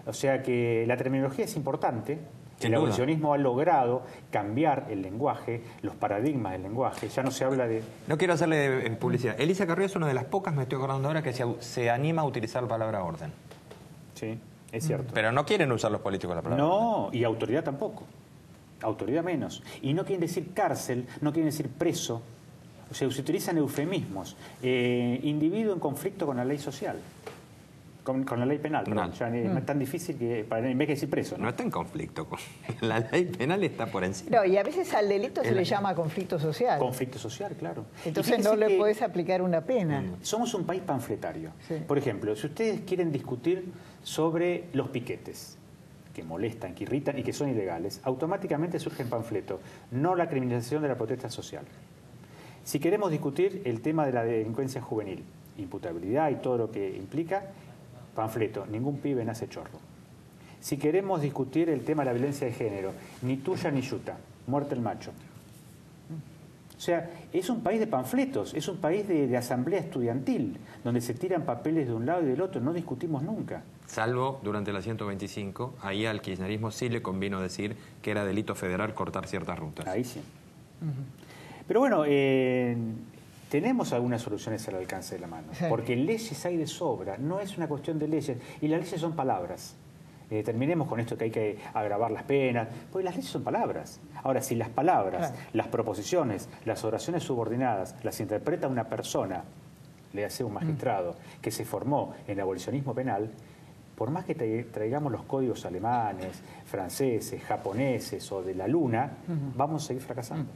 O sea que la terminología es importante. El abolicionismo ha logrado cambiar el lenguaje, los paradigmas del lenguaje. Ya no se habla de... No quiero hacerle publicidad. Elisa Carrió es una de las pocas, me estoy acordando ahora, que se anima a utilizar la palabra orden. Sí, es cierto. Pero no quieren usar los políticos la palabra orden. No, y autoridad tampoco. Autoridad menos. Y no quieren decir cárcel, no quieren decir preso. O sea, se utilizan eufemismos. Individuo en conflicto con la ley social. Con la ley penal, perdón. Ya no es tan difícil que en vez de decir preso. No está en conflicto. La ley penal está por encima. No, y a veces al delito se le llama conflicto social. Conflicto social, claro. Entonces no le podés aplicar una pena. Somos un país panfletario. Sí. Por ejemplo, si ustedes quieren discutir sobre los piquetes, que molestan, que irritan y que son ilegales, automáticamente surge en panfleto, no la criminalización de la protesta social. Si queremos discutir el tema de la delincuencia juvenil, imputabilidad y todo lo que implica, panfleto, ningún pibe nace chorro. Si queremos discutir el tema de la violencia de género, ni tuya ni yuta, muerte el macho. O sea, es un país de panfletos, es un país de asamblea estudiantil, donde se tiran papeles de un lado y del otro, no discutimos nunca. Salvo durante la 125, ahí al kirchnerismo sí le convino decir que era delito federal cortar ciertas rutas. Ahí sí. Pero bueno, tenemos algunas soluciones al alcance de la mano, Sí. porque leyes hay de sobra, no es una cuestión de leyes, y las leyes son palabras. Terminemos con esto que hay que agravar las penas, porque las leyes son palabras. Ahora, si las palabras, Claro. las proposiciones, las oraciones subordinadas, las interpreta una persona, le hace un magistrado, que se formó en abolicionismo penal, por más que traigamos los códigos alemanes, franceses, japoneses o de la luna, vamos a seguir fracasando.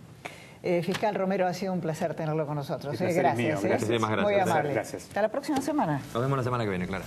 Fiscal Romero, ha sido un placer tenerlo con nosotros. El placer es mío. Gracias. Muchísimas gracias. Muy amable. Gracias. Hasta la próxima semana. Nos vemos la semana que viene, Clara.